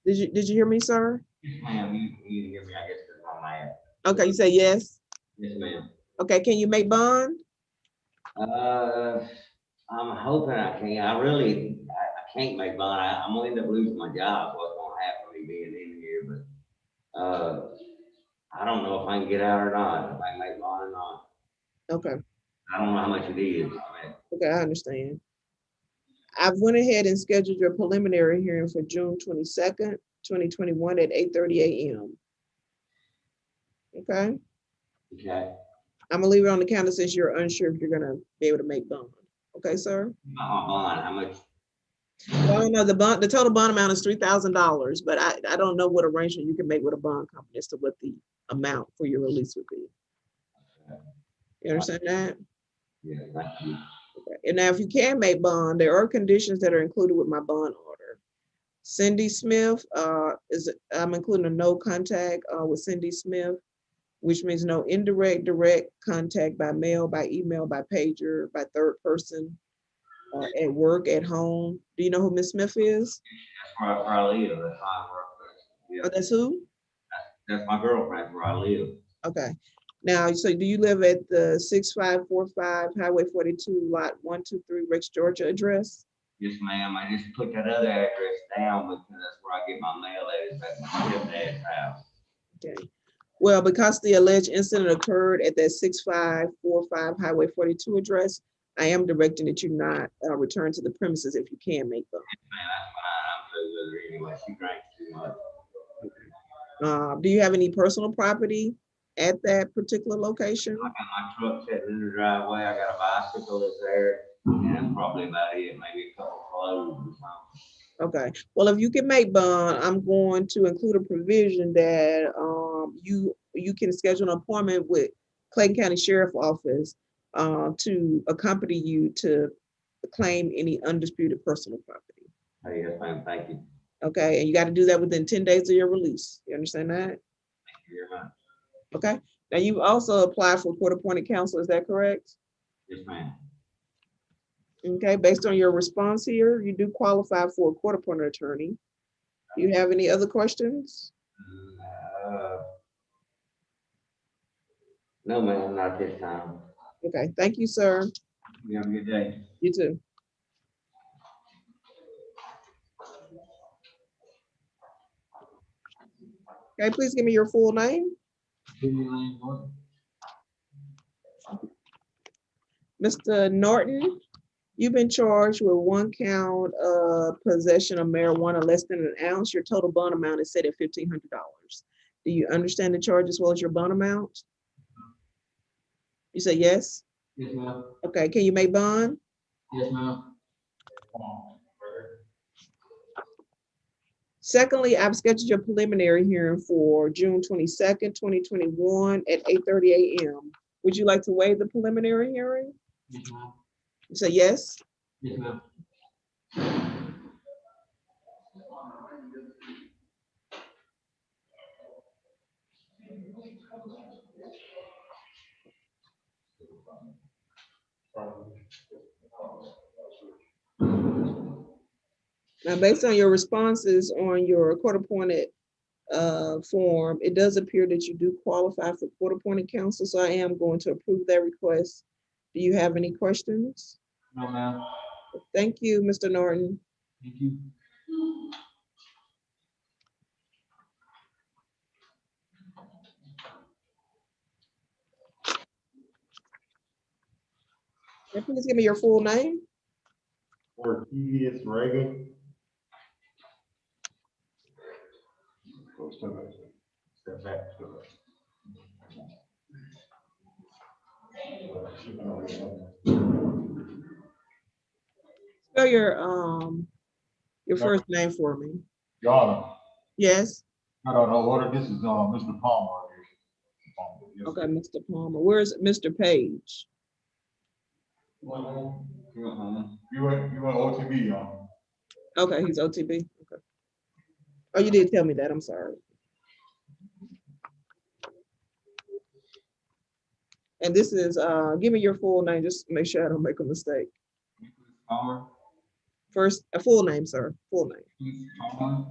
Did you hear me, sir? Yes, ma'am, you hear me, I guess, because I'm mad. Okay, you say yes. Yes, ma'am. Okay, can you make bond? I'm hoping I can. I can't make bond. I'm gonna end up losing my job. What's gonna happen to me being in here, but I don't know if I can get out or not, if I can make bond or not. Okay. I don't know how much it is. I mean, Okay, I understand. I've went ahead and scheduled your preliminary hearing for June 22nd, 2021 at 8:30 a.m. Okay, okay. I'm gonna leave it on the counter since you're unsure if you're gonna be able to make bond. Okay, sir? Not my bond, how much? Well, no, the total bond amount is $3,000, but I don't know what arrangement you can make with a bond company as to what the amount for your release would be. You understand that? Yeah, thank you. Okay. And now if you can make bond, there are conditions that are included with my bond order. Cindy Smith, I'm including a no contact with Cindy Smith, which means no indirect, direct contact by mail, by email, by pager, by third person, at work, at home. Do you know who Ms. Smith is? That's where I live, that's why I work. Yeah. Oh, that's who? That's my girlfriend, where I live. Okay. Now, so do you live at the 6545 Highway 42, lot 123, Rex, Georgia address? Yes, ma'am. I just put that other address down because that's where I get my mail at, is at my stepdad's house. Okay. Well, because the alleged incident occurred at that 6545 Highway 42 address, I am directing that you not return to the premises if you can make them. Yes, man, that's fine. I'm so with her anyway. She drank too much. Do you have any personal property at that particular location? I got my truck sitting in the driveway. I got a bicycle that's there, and that's probably about it. Maybe a couple clothes or something. Okay. Well, if you can make bond, I'm going to include a provision that you can schedule an appointment with Clayton County Sheriff Office to accompany you to claim any undisputed personal property. Oh, yes, ma'am. Thank you. Okay, and you got to do that within 10 days of your release. You understand that? Thank you very much. Okay. Now you also applied for court-appointed counsel. Is that correct? Yes, ma'am. Okay. Based on your response here, you do qualify for a court-appointed attorney. Do you have any other questions? No, ma'am, not this time. Okay. Thank you, sir. You have a good day. You too. Okay, please give me your full name. Mr. Norton, you've been charged with 1 count of possession of marijuana less than an ounce. Your total bond amount is set at $1,500. Do you understand the charge as well as your bond amount? You say yes? Yes, ma'am. Okay, can you make bond? Yes, ma'am. Secondly, I've scheduled your preliminary hearing for June 22nd, 2021 at 8:30 a.m. Would you like to waive the preliminary hearing? Yes, ma'am. You say yes? Yes, ma'am. Now, based on your responses on your court-appointed form, it does appear that you do qualify for court-appointed counsel, so I am going to approve that request. Do you have any questions? No, ma'am. Thank you, Mr. Norton. Thank you. Can you please give me your full name? Ortiz Reagan. Step back. Spell your first name for me. Your Honor, Yes. I don't know what this is, Mr. Palmer. Yes, Okay, Mr. Palmer. Where's Mr. Page? You want OTB, Okay, he's OTB. Okay. Oh, you did tell me that. I'm sorry. And this is, give me your full name, just to make sure I don't make a mistake. Palmer. First, a full name, sir. Full name. Palmer.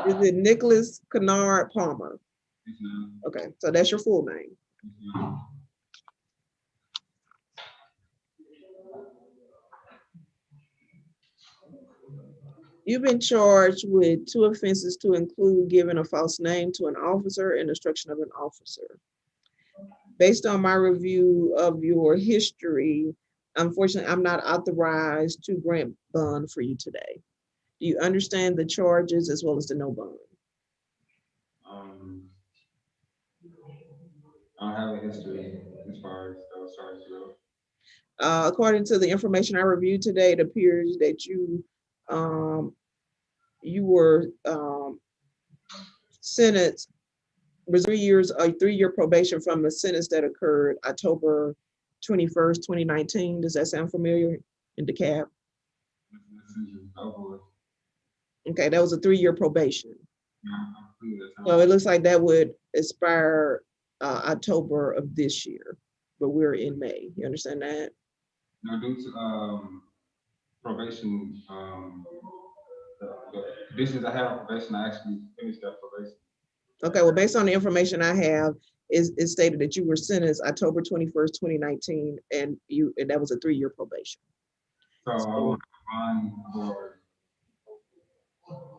Is it Nicholas Kennard Palmer? Yes, ma'am. Okay, so that's your full name. Yes, ma'am. You've been charged with 2 offenses to include giving a false name to an officer and destruction of an officer. Based on my review of your history, unfortunately, I'm not authorized to grant bond for you today. Do you understand the charges as well as the no bond? I don't have a history as far as those charges go. According to the information I reviewed today, it appears that you were sentenced with 3 years, a 3-year probation from a sentence that occurred October 21st, 2019. Does that sound familiar in DeKalb? Okay, that was a 3-year probation. So it looks like that would expire October of this year, but we're in May. You understand that? Now, due to probation, the conditions I have on probation, I actually finished that probation. Okay, well, based on the information I have, it stated that you were sentenced October 21st, 2019, and that was a 3-year probation. So I would have a bond for,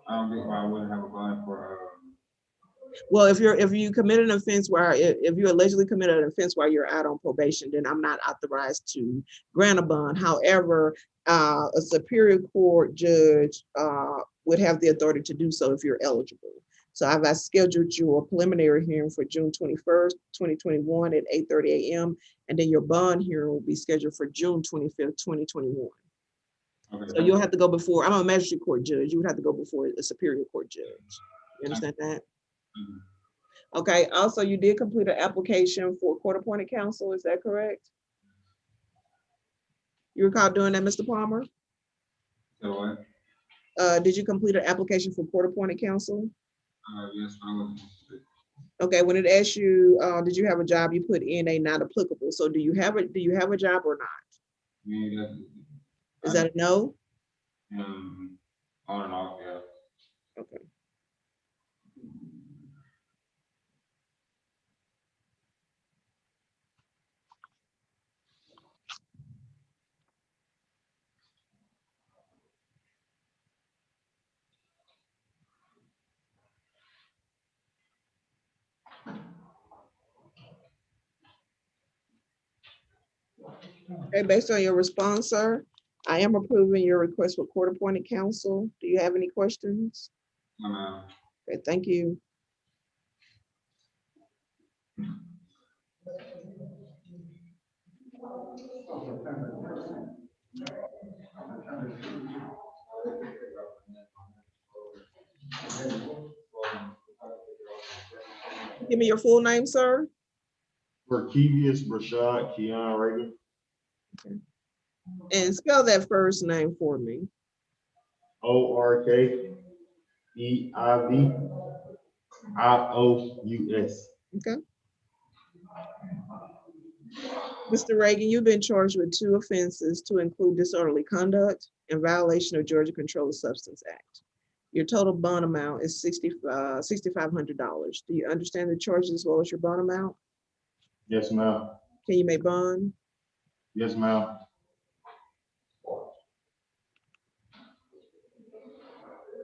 I don't get why I wouldn't have a bond for. Well, if you committed an offense where, if you allegedly committed an offense while you're out on probation, then I'm not authorized to grant a bond. However, a superior court judge would have the authority to do so if you're eligible. So I've scheduled your preliminary hearing for June 21st, 2021 at 8:30 a.m. And then your bond hearing will be scheduled for June 25th, 2021. Okay. So you'll have to go before, I'm a magistrate court judge. You would have to go before a superior court judge. You understand that? Mm-hmm. Okay, also you did complete an application for court-appointed counsel, is that correct? You recall doing that, Mr. Palmer? So what? Did you complete an application for court-appointed counsel? Yes, I was. Okay, when it asks you, did you have a job, you put in a not applicable. So do you have a job or not? Yeah, Is that a no? On and off, yeah. Okay. Okay, based on your response, sir, I am approving your request for court-appointed counsel. Do you have any questions? No, ma'am. Okay, thank you. Give me your full name, sir. Berkevius Brashad Keon Reagan. And spell that first name for me. Orkeivious. Okay. Mr. Reagan, you've been charged with 2 offenses to include disorderly conduct and violation of Georgia Controlled Substance Act. Your total bond amount is $6,500. Do you understand the charges as well as your bond amount? Yes, ma'am. Can you make bond? Yes, ma'am.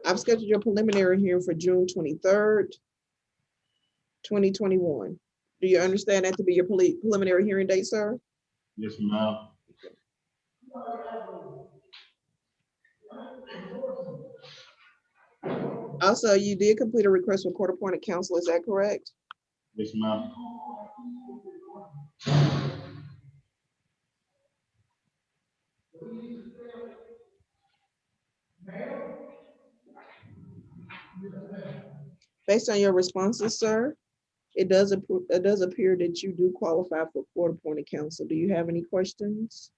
I've scheduled your preliminary hearing for June 23rd, 2021. Do you understand that to be your preliminary hearing date, sir? Yes, ma'am. Also, you did complete a request for court-appointed counsel, is that correct? Yes, ma'am. Based on your responses, sir, it does appear that you do qualify for court-appointed counsel. Do you have any questions?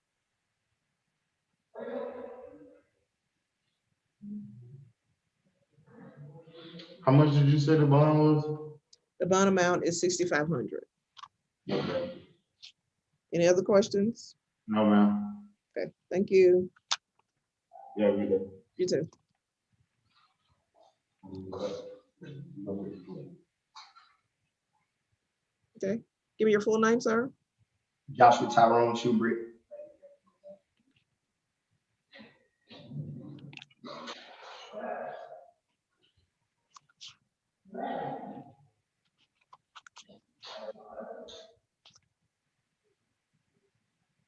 How much did you say the bond was? The bond amount is $6,500. Any other questions? No, ma'am. Okay, thank you. Yeah, we did. You too. Okay, give me your full name, sir. Joshua Tyrone Shubrick.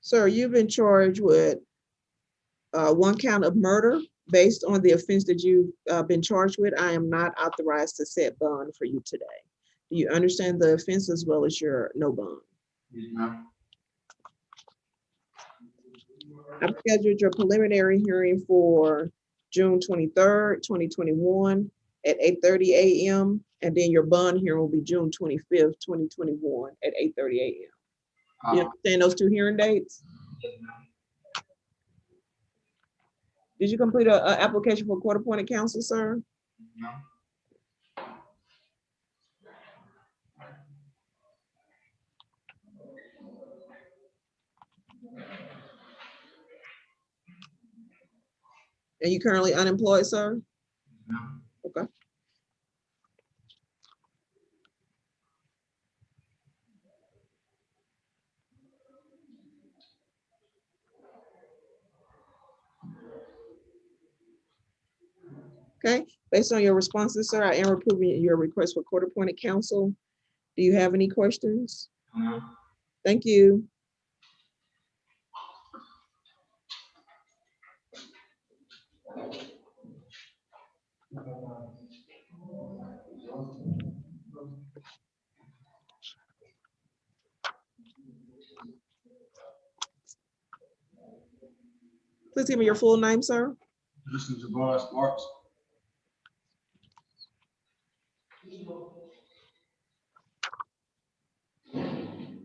Sir, you've been charged with 1 count of murder based on the offense that you've been charged with. I am not authorized to set bond for you today. Do you understand the offense as well as your no bond? Yes, ma'am. I've scheduled your preliminary hearing for June 23rd, 2021 at 8:30 a.m. And then your bond hearing will be June 25th, 2021 at 8:30 a.m. You understand those 2 hearing dates? Did you complete an application for court-appointed counsel, sir? No. And you currently unemployed, sir? No. Okay. Okay, based on your responses, sir, I am approving your request for court-appointed counsel. Do you have any questions? No. Thank you. Please give me your full name, sir. Justin Javon Sparks.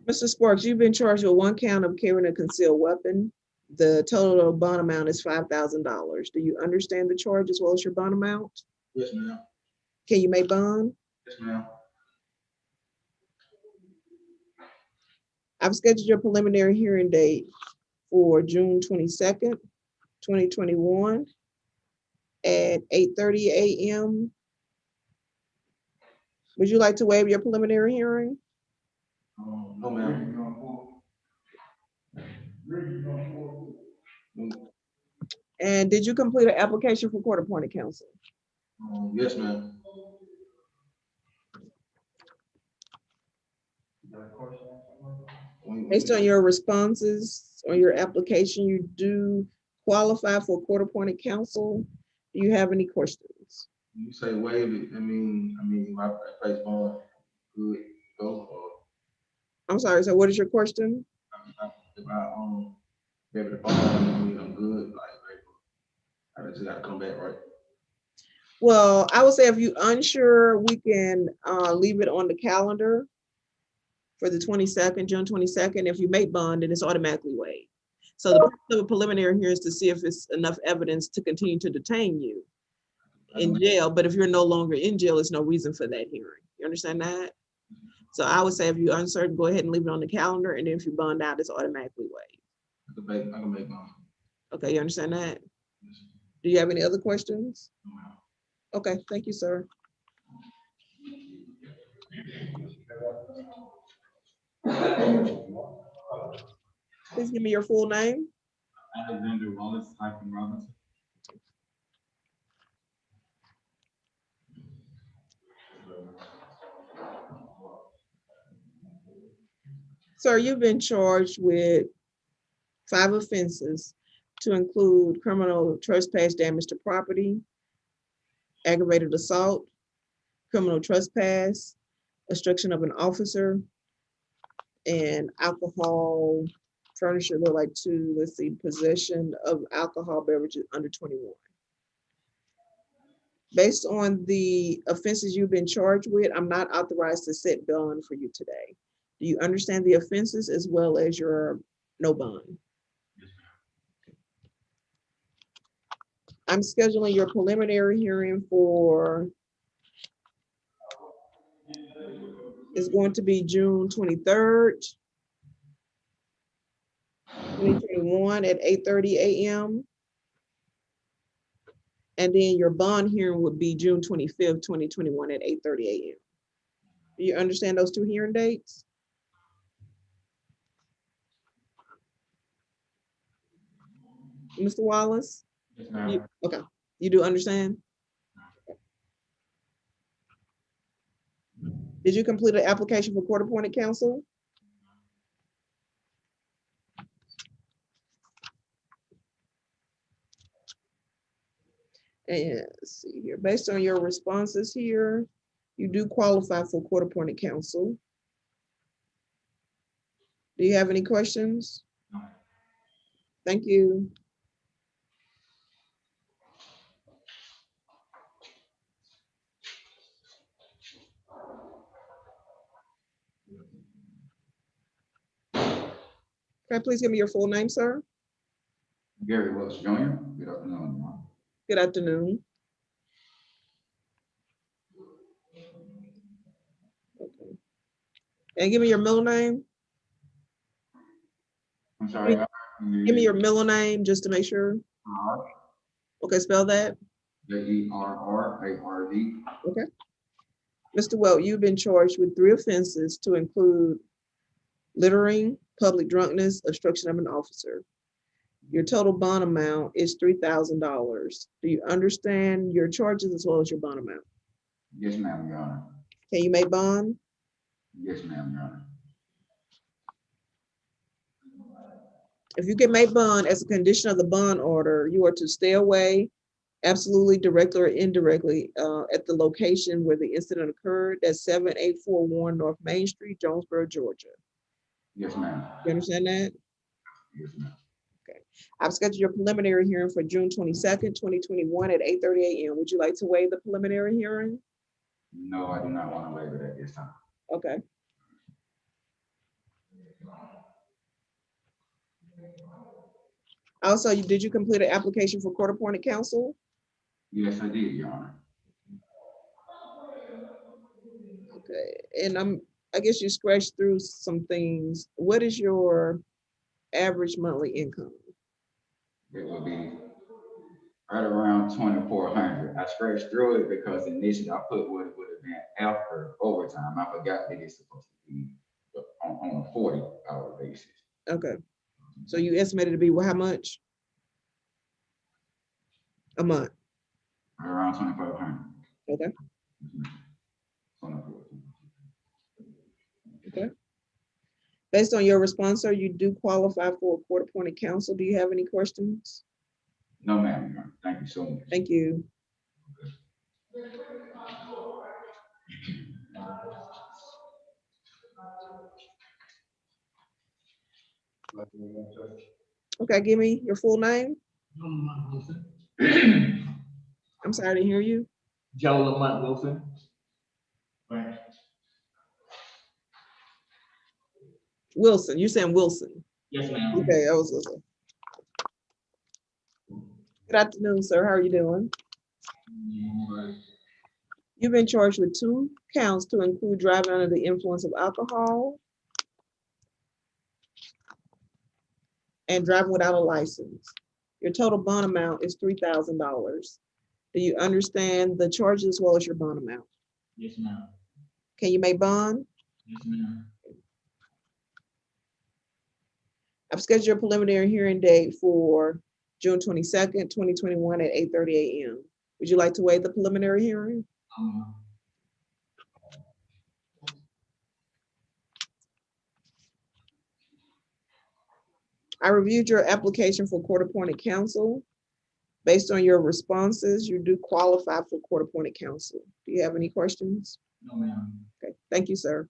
Mr. Sparks, you've been charged with 1 count of carrying a concealed weapon. The total bond amount is $5,000. Do you understand the charge as well as your bond amount? Yes, ma'am. Can you make bond? Yes, ma'am. I've scheduled your preliminary hearing date for June 22nd, 2021 at 8:30 a.m. Would you like to waive your preliminary hearing? No, ma'am. And did you complete an application for court-appointed counsel? Yes, ma'am. Based on your responses on your application, you do qualify for court-appointed counsel. Do you have any questions? You say waive it, I mean, my place bond could go, or I'm sorry, so what is your question? If I, be able to bond, I'm good, I just gotta come back, right? Well, I would say if you're unsure, we can leave it on the calendar for the 22nd, June 22nd. If you make bond, then it's automatically waived. So the purpose of a preliminary here is to see if it's enough evidence to continue to detain you in jail. But if you're no longer in jail, there's no reason for that hearing. You understand that? So I would say if you're uncertain, go ahead and leave it on the calendar. And then if you bond out, it's automatically waived. I can make bond. Okay, you understand that? Do you have any other questions? Okay, thank you, sir. Please give me your full name. Alexander Wallace Robinson. Sir, you've been charged with 5 offenses to include criminal trespass, damage to property, aggravated assault, criminal trespass, obstruction of an officer, and alcohol furniture look like 2, let's see, possession of alcohol beverages under 21. Based on the offenses you've been charged with, I'm not authorized to set bond for you today. Do you understand the offenses as well as your no bond? I'm scheduling your preliminary hearing for, it's going to be June 23rd, 2021 at 8:30 a.m. And then your bond hearing would be June 25th, 2021 at 8:30 a.m. Do you understand those 2 hearing dates? Mr. Wallace? Yes, ma'am. Okay, you do understand? Did you complete an application for court-appointed counsel? And let's see here, based on your responses here, you do qualify for court-appointed counsel. Do you have any questions? No. Thank you. Can I please give me your full name, sir? Gary Willis Jr. Good afternoon. Good afternoon. Okay. And give me your middle name. I'm sorry. Give me your middle name just to make sure. Okay, spell that. Jerrard. Okay. Mr. Welt, you've been charged with 3 offenses to include littering, public drunkenness, obstruction of an officer. Your total bond amount is $3,000. Do you understand your charges as well as your bond amount? Yes, ma'am, Your Honor. Can you make bond? Yes, ma'am, Your Honor. If you can make bond as a condition of the bond order, you are to stay away, absolutely, directly or indirectly, at the location where the incident occurred. That's 7841 North Main Street, Jonesboro, Georgia. Yes, ma'am. You understand that? Yes, ma'am. Okay. I've scheduled your preliminary hearing for June 22nd, 2021 at 8:30 a.m. Would you like to waive the preliminary hearing? No, I do not want to waive it at this time. Okay. Also, did you complete an application for court-appointed counsel? Yes, I did, Your Honor. Okay, and I guess you scratched through some things. What is your average monthly income? It will be right around 2,400. I scratched through it because initially I put what it would have been after overtime. I forgot that it's supposed to be on a 40-hour basis. Okay, so you estimated to be how much a month? Around 2,500. Okay. Okay. Based on your response, sir, you do qualify for a court-appointed counsel. Do you have any questions? No, ma'am, Your Honor. Thank you so much. Thank you. Okay, give me your full name. I'm sorry to hear you. Joe Lamont Wilson. Wilson, you're saying Wilson. Yes, ma'am. Okay, I was listening. Good afternoon, sir. How are you doing? You've been charged with 2 counts to include driving under the influence of alcohol and driving without a license. Your total bond amount is $3,000. Do you understand the charges as well as your bond amount? Yes, ma'am. Can you make bond? Yes, ma'am. I've scheduled a preliminary hearing date for June 22nd, 2021 at 8:30 a.m. Would you like to waive the preliminary hearing? I reviewed your application for court-appointed counsel. Based on your responses, you do qualify for court-appointed counsel. Do you have any questions? No, ma'am. Okay, thank you, sir.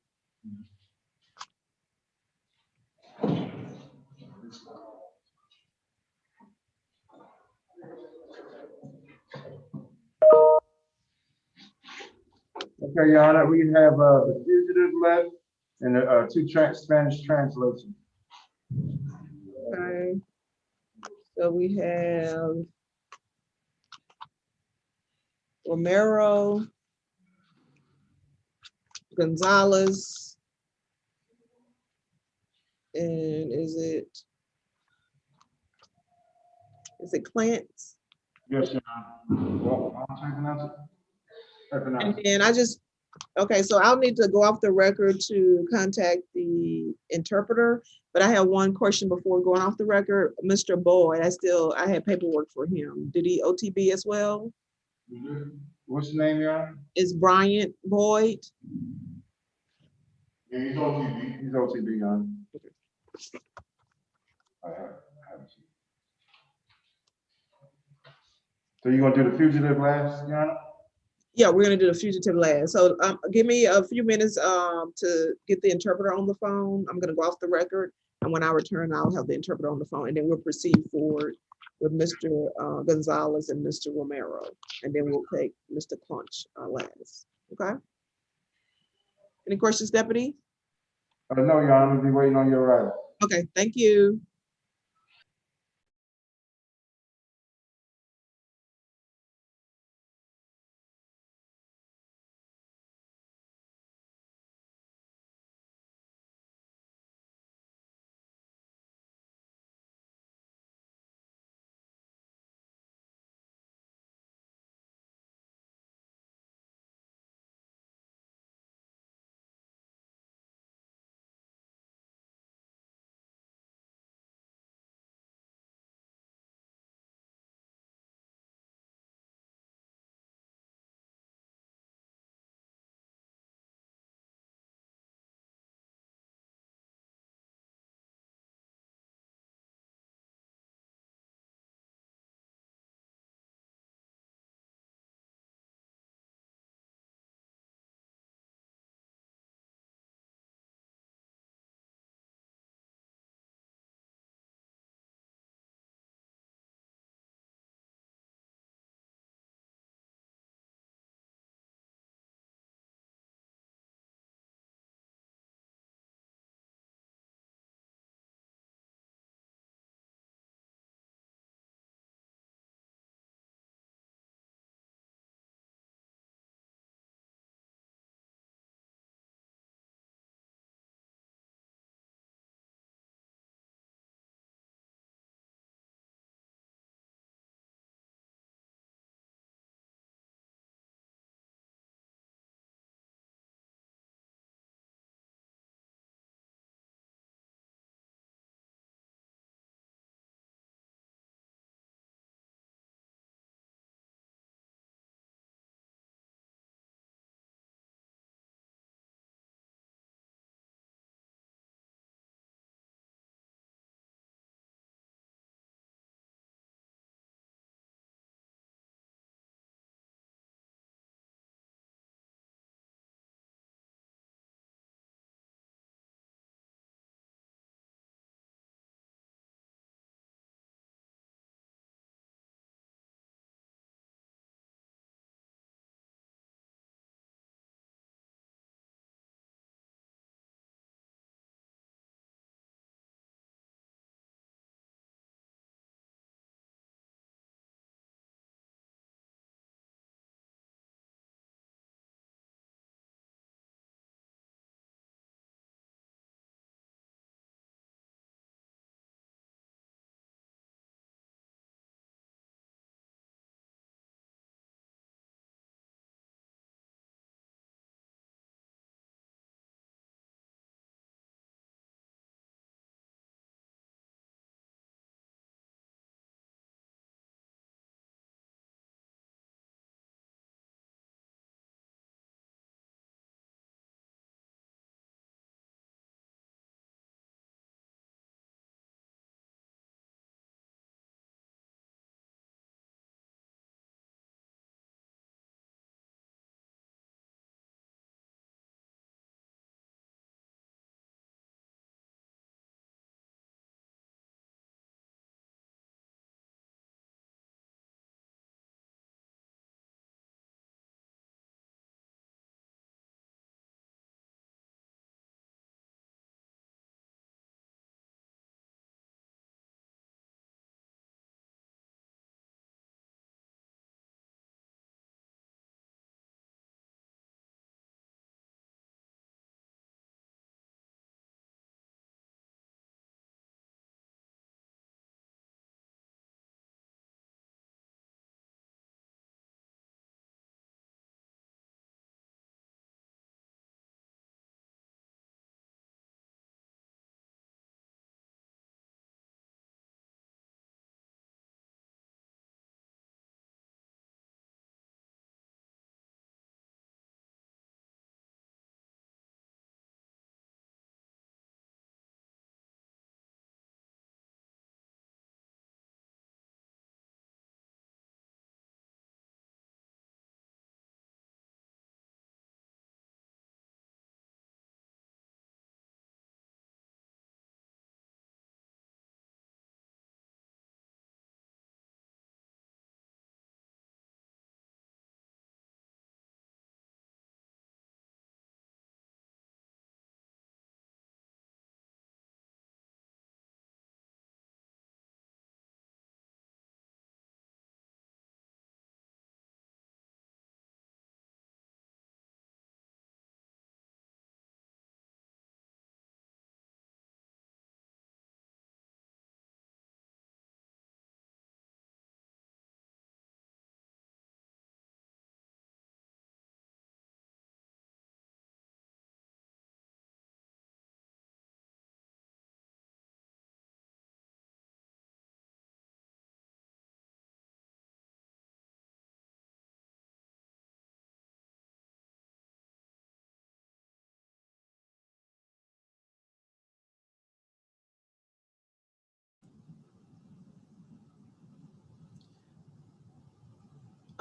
Okay, Your Honor, we have the fugitive left and the 2 Spanish translations. Okay. So we have Romero, Gonzalez, and is it Clance? Yes, Your Honor. Well, I'm taking out And then okay, so I'll need to go off the record to contact the interpreter, but I have one question before going off the record. Mr. Boyd, I had paperwork for him. Did he OTB as well? What's the name, Your Honor? Is Bryant Boyd? Yeah, he's OTB. He's OTB, Your Honor. So you're gonna do the fugitive last, Your Honor? Yeah, we're gonna do the fugitive last. So give me a few minutes to get the interpreter on the phone. I'm gonna go off the record, and when I return, I'll have the interpreter on the phone, and then we'll proceed forward with Mr. Gonzalez and Mr. Romero, and then we'll take Mr. Punch last. Okay. Any questions, Deputy? No, Your Honor, we'll be waiting on your arrival. Okay, thank you.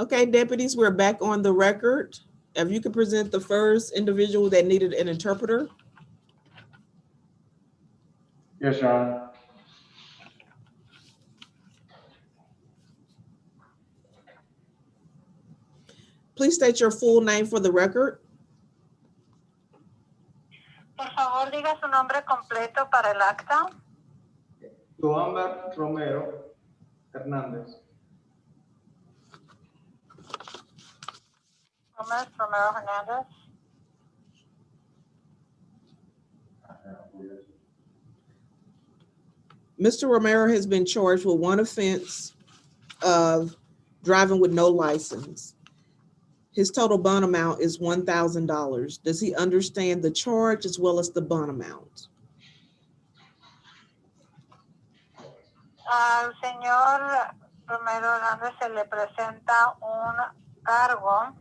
Okay, deputies, we're back on the record. If you could present the first individual that needed an interpreter. Yes, Your Honor. Please state your full name for the record. Por favor, diga su nombre completo para el acta. Joamber Romero Hernández. Gómez Romero Hernández. Mr. Romero has been charged with one offense of driving with no license. His total bond amount is $1,000. Does he understand the charge as well as the bond amount? Al señor Romero Hernández se le presenta un cargo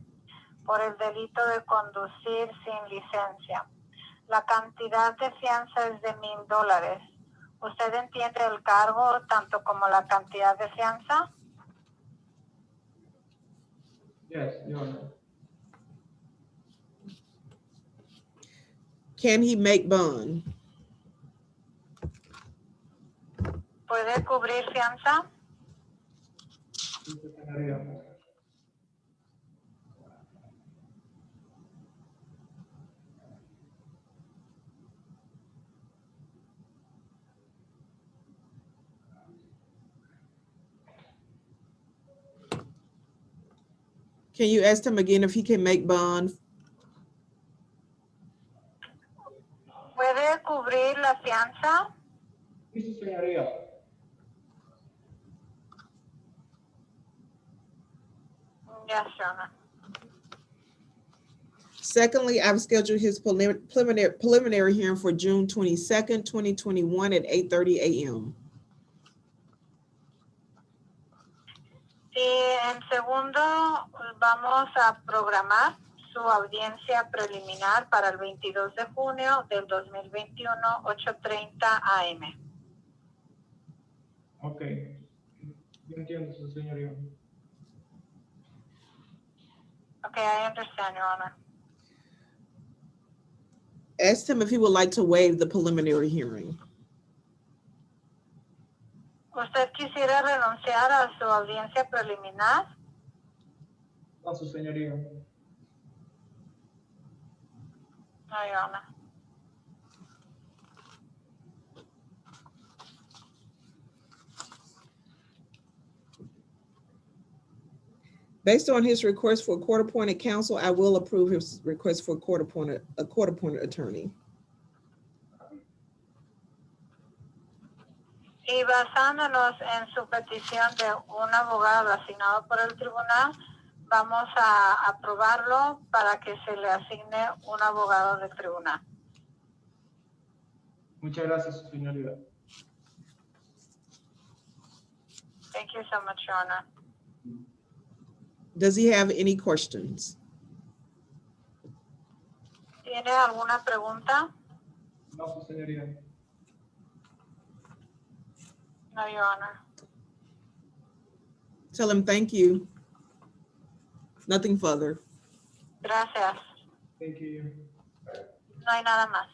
por el delito de conducir sin licencia. La cantidad de fianza es de $1,000. ¿Usted entiende el cargo tanto como la cantidad de fianza? Yes, Your Honor. Can he make bond? ¿Puede cubrir fianza? Sí, señoría. Can you ask him again if he can make bond? ¿Puede cubrir la fianza? Sí, señoría. Yes, Your Honor. Secondly, I've scheduled his preliminary hearing for June 22nd, 2021 at 8:30 a.m. Y en segundo, vamos a programar su audiencia preliminar para el 22 de junio del 2021, 8:30 a.m. Ok. Yo entiendo, su señoría. Okay, I understand, Your Honor. Asked him if he would like to waive the preliminary hearing. ¿Usted quisiera renunciar a su audiencia preliminar? No, su señoría. No, Your Honor. Based on his request for a court-appointed counsel, I will approve his request for a court-appointed attorney. Y basándonos en su petición de un abogado asignado por el tribunal, vamos a aprobarlo para que se le asigne un abogado del tribunal. Muchas gracias, su señoría. Thank you so much, Your Honor. Does he have any questions? ¿Tiene alguna pregunta? No, su señoría. No, Your Honor. Tell him thank you. Nothing further. Gracias. Thank you. No hay nada más.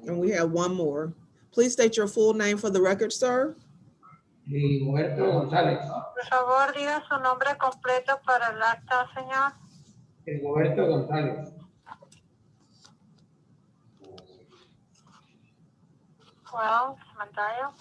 And we have one more. Please state your full name for the record, sir. Rigoberto González. Por favor, diga su nombre completo para el acta, señor. Rigoberto González. Well, comentario.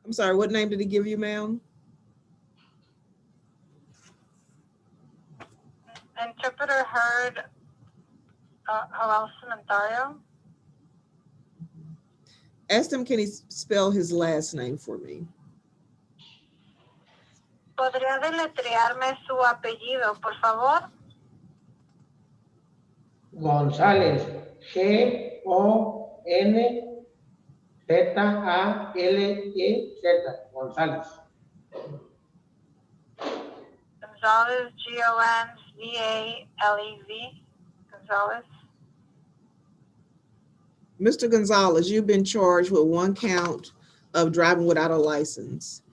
I'm sorry, what name did he give you, ma'am? Interpreter heard hello, comentario. Asked him, can he spell his last name for me? ¿Podría deletrearme su apellido, por favor? González. González. Gonzalez, Gonzalez. Gonzalez. Mr. Gonzalez, you've been charged with 1 count of driving without a license.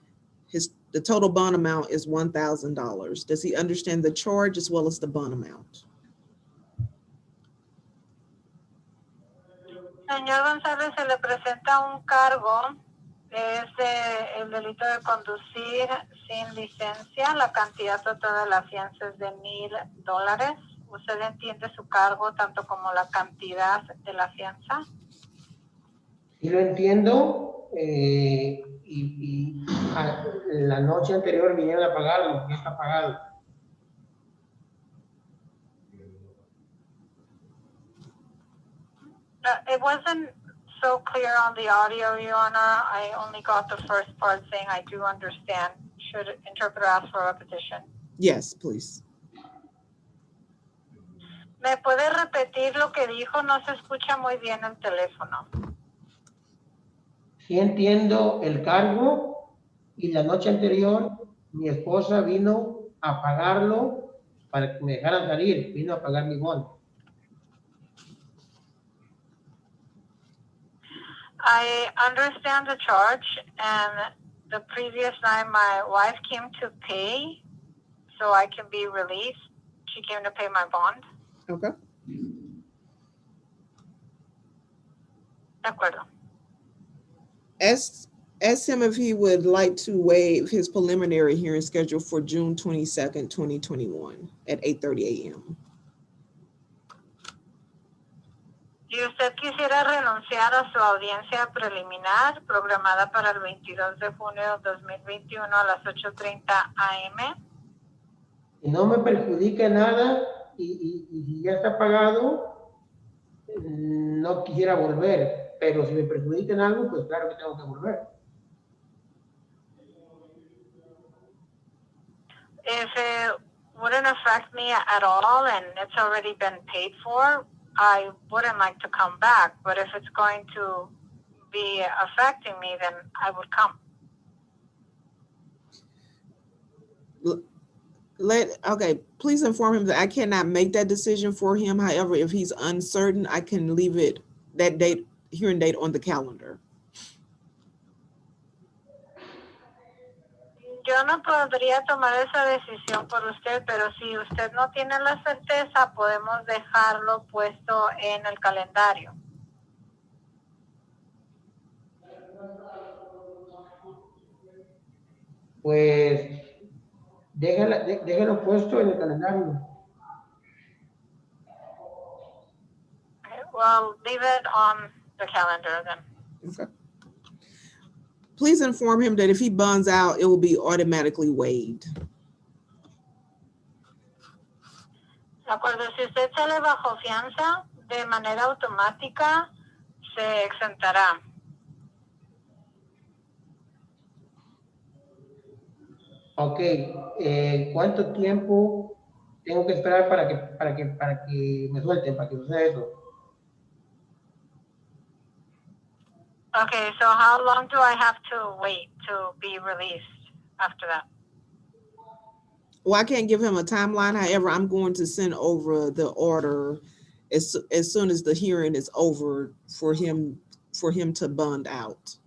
The total bond amount is $1,000. Does he understand the charge as well as the bond amount? Señor González, se le presenta un cargo, es el delito de conducir sin licencia. La cantidad total de la fianza es de $1,000. ¿Usted entiende su cargo tanto como la cantidad de la fianza? Sí lo entiendo, la noche anterior vinieron a pagarlo, ya está pagado. It wasn't so clear on the audio, Your Honor. I only got the first part saying I do understand. Should interpreter ask for repetition? Yes, please. ¿Me puede repetir lo que dijo? No se escucha muy bien el teléfono. Sí entiendo el cargo y la noche anterior mi esposa vino a pagarlo para que me dejaran salir, vino a pagar mi bono. I understand the charge, and the previous night my wife came to pay so I can be released. She came to pay my bond. Okay. De acuerdo. Ask him if he would like to waive his preliminary hearing scheduled for June 22nd, 2021 at 8:30 a.m. ¿Y usted quisiera renunciar a su audiencia preliminar programada para el 22 de junio de 2021 a las 8:30 a.m.? Si no me perjudica nada y si ya está pagado, no quisiera volver, pero si me perjudica en algo, pues claro que tengo que volver. If it wouldn't affect me at all and it's already been paid for, I wouldn't like to come back. But if it's going to be affecting me, then I would come. Okay, please inform him that I cannot make that decision for him. However, if he's uncertain, I can leave it that date, hearing date on the calendar. Yo no podría tomar esa decisión por usted, pero si usted no tiene la certeza, podemos dejarlo puesto en el calendario. Pues déjalo puesto en el calendario. Well, leave it on the calendar then. Okay. Please inform him that if he bonds out, it will be automatically waived. De acuerdo, si usted sale bajo fianza, de manera automática se exentará. Ok, ¿cuánto tiempo tengo que esperar para que me suelten, para que suceda eso? Okay, so how long do I have to wait to be released after that? Well, I can't give him a timeline. However, I'm going to send over the order as soon as the hearing is over for him to bond out.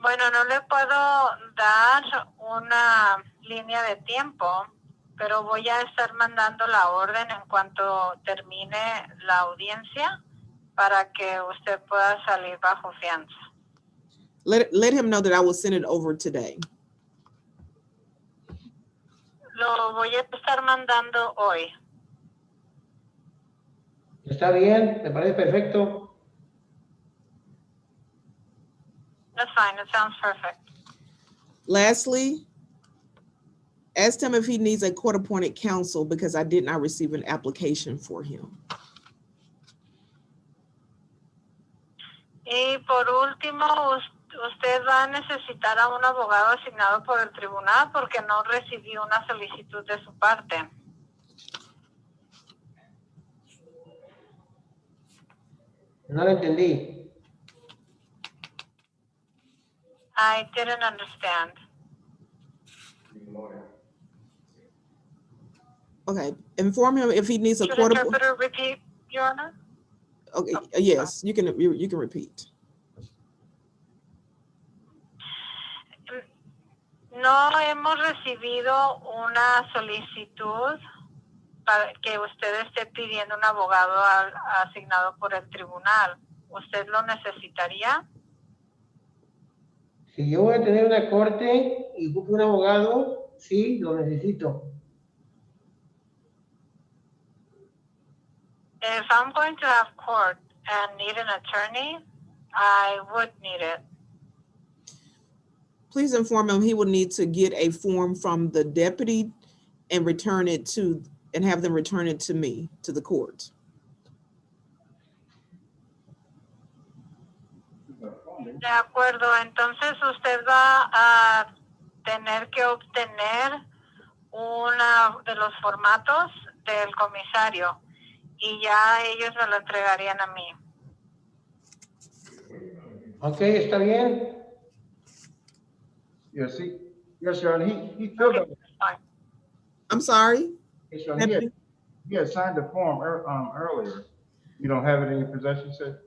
Bueno, no le puedo dar una línea de tiempo, pero voy a estar mandando la orden en cuanto termine la audiencia para que usted pueda salir bajo fianza. Let him know that I will send it over today. Lo voy a estar mandando hoy. Está bien, me parece perfecto. That's fine, it sounds perfect. Lastly, ask him if he needs a court-appointed counsel because I did not receive an application for him. Y por último, usted va a necesitar a un abogado asignado por el tribunal porque no recibió una solicitud de su parte. No lo entendí. I didn't understand. Okay, inform him if he needs a Should court. interpreter repeat, Your Honor? Okay, yes, you can repeat. No hemos recibido una solicitud para que usted esté pidiendo un abogado asignado por el tribunal. ¿Usted lo necesitaría? Si yo voy a tener una corte y busco un abogado, sí, lo necesito. If I'm going to have court and need an attorney, I would need it. Please inform him he will need to get a form from the deputy and return it to, and have them return it to me, to the court. De acuerdo, entonces usted va a tener que obtener uno de los formatos del comisario y ya ellos me lo entregarían a mí. Ok, está bien. Yes, Your Honor, he filled out. I'm sorry? Yes, Your Honor, he had signed the form earlier. You don't have it in your possession, you said?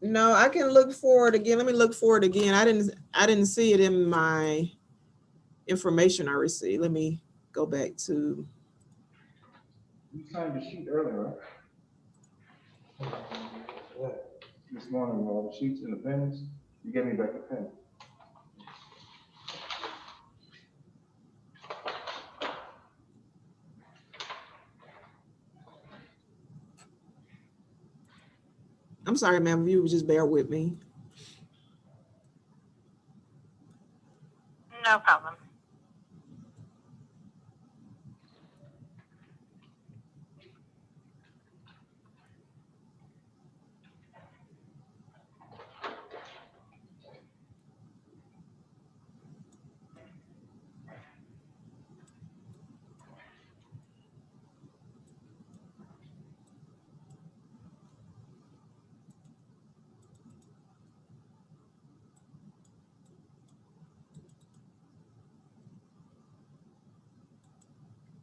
No, I can look for it again. Let me look for it again. I didn't see it in my information I received. Let me go back to. You signed the sheet earlier, right? This morning, all the sheets and the pens, you gave me back the pen. I'm sorry, ma'am, if you would just bear with me. No problem.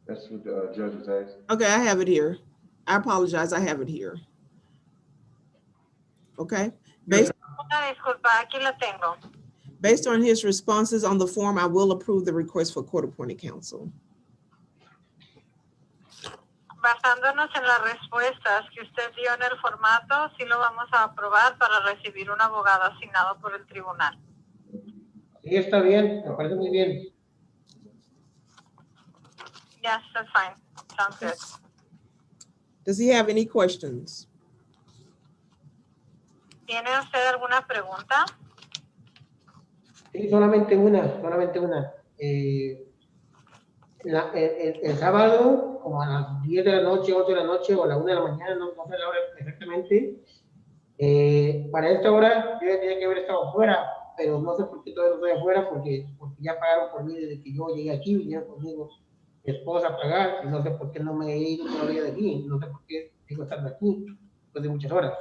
That's what the judge was asking. Okay, I have it here. I apologize, I have it here. Okay, based Una disculpa, aquí lo tengo. Based on his responses on the form, I will approve the request for court-appointed counsel. Basándonos en las respuestas que usted dio en el formato, sí lo vamos a aprobar para recibir un abogado asignado por el tribunal. Sí, está bien, me parece muy bien. Yes, that's fine. Sounds good. Does he have any questions? ¿Tiene usted alguna pregunta? Sí, solamente una. El sábado, como a las 10 de la noche, 8 de la noche o a la 1 de la mañana, no sé la hora exactamente, para esta hora yo ya tenía que haber estado afuera, pero no sé por qué todavía no estoy afuera, porque ya pagaron por mí desde que yo llegué aquí, vinieron conmigo mi esposa a pagar, y no sé por qué no me he ido todavía de aquí, no sé por qué sigo estando aquí después de muchas horas.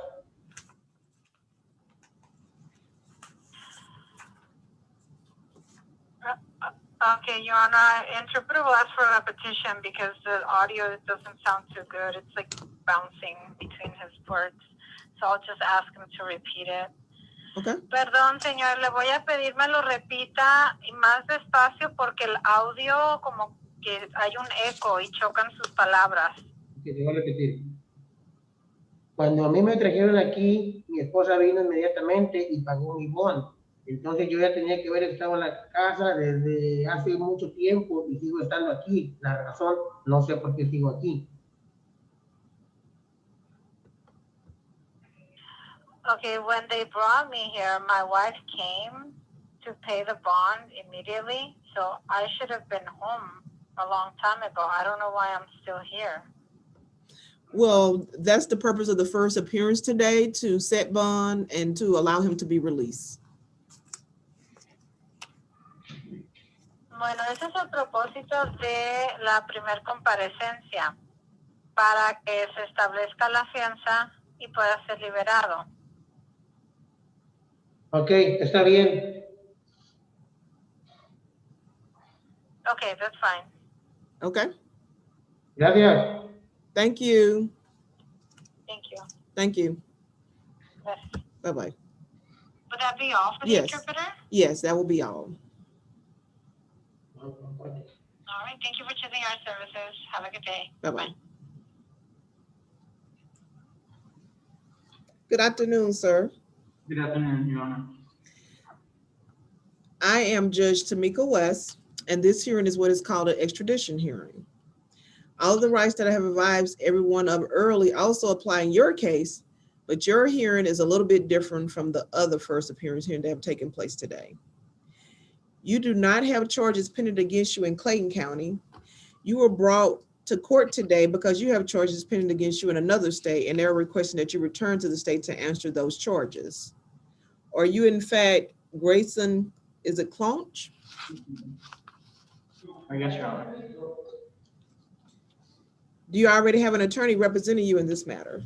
Okay, Your Honor, interpreter will ask for a repetition because the audio doesn't sound too good. It's like bouncing between his words. So I'll just ask him to repeat it. Okay. Perdón, señor, le voy a pedir me lo repita y más despacio porque el audio como que hay un eco y chocan sus palabras. Que te voy a repetir. Cuando a mí me trajeron aquí, mi esposa vino inmediatamente y pagó mi bono. Entonces yo ya tenía que haber estado en la casa desde hace mucho tiempo y sigo estando aquí. La razón, no sé por qué sigo aquí. Okay, when they brought me here, my wife came to pay the bond immediately, so I should have been home a long time ago. I don't know why I'm still here. Well, that's the purpose of the first appearance today, to set bond and to allow him to be released. Bueno, ese es el propósito de la primer comparecencia, para que se establezca la fianza y pueda ser liberado. Ok, está bien. Okay, that's fine. Okay, Gracias. thank you. Thank you. Thank you. Yes. Bye-bye. Would that be all for the Yes. interpreter? Yes, that will be all. All right, thank you for choosing our services. Have a good day. Bye-bye. Good afternoon, sir. Good afternoon, Your Honor. I am Judge Tamika West, and this hearing is what is called an extradition hearing. All of the rights that I have advised everyone of early also apply in your case, but your hearing is a little bit different from the other first appearance hearing that have taken place today. You do not have charges pending against you in Clayton County. You were brought to court today because you have charges pending against you in another state, and they're requesting that you return to the state to answer those charges. Are you in fact Grayson, is it Clonch? Yes, Your Honor. Do you already have an attorney representing you in this matter?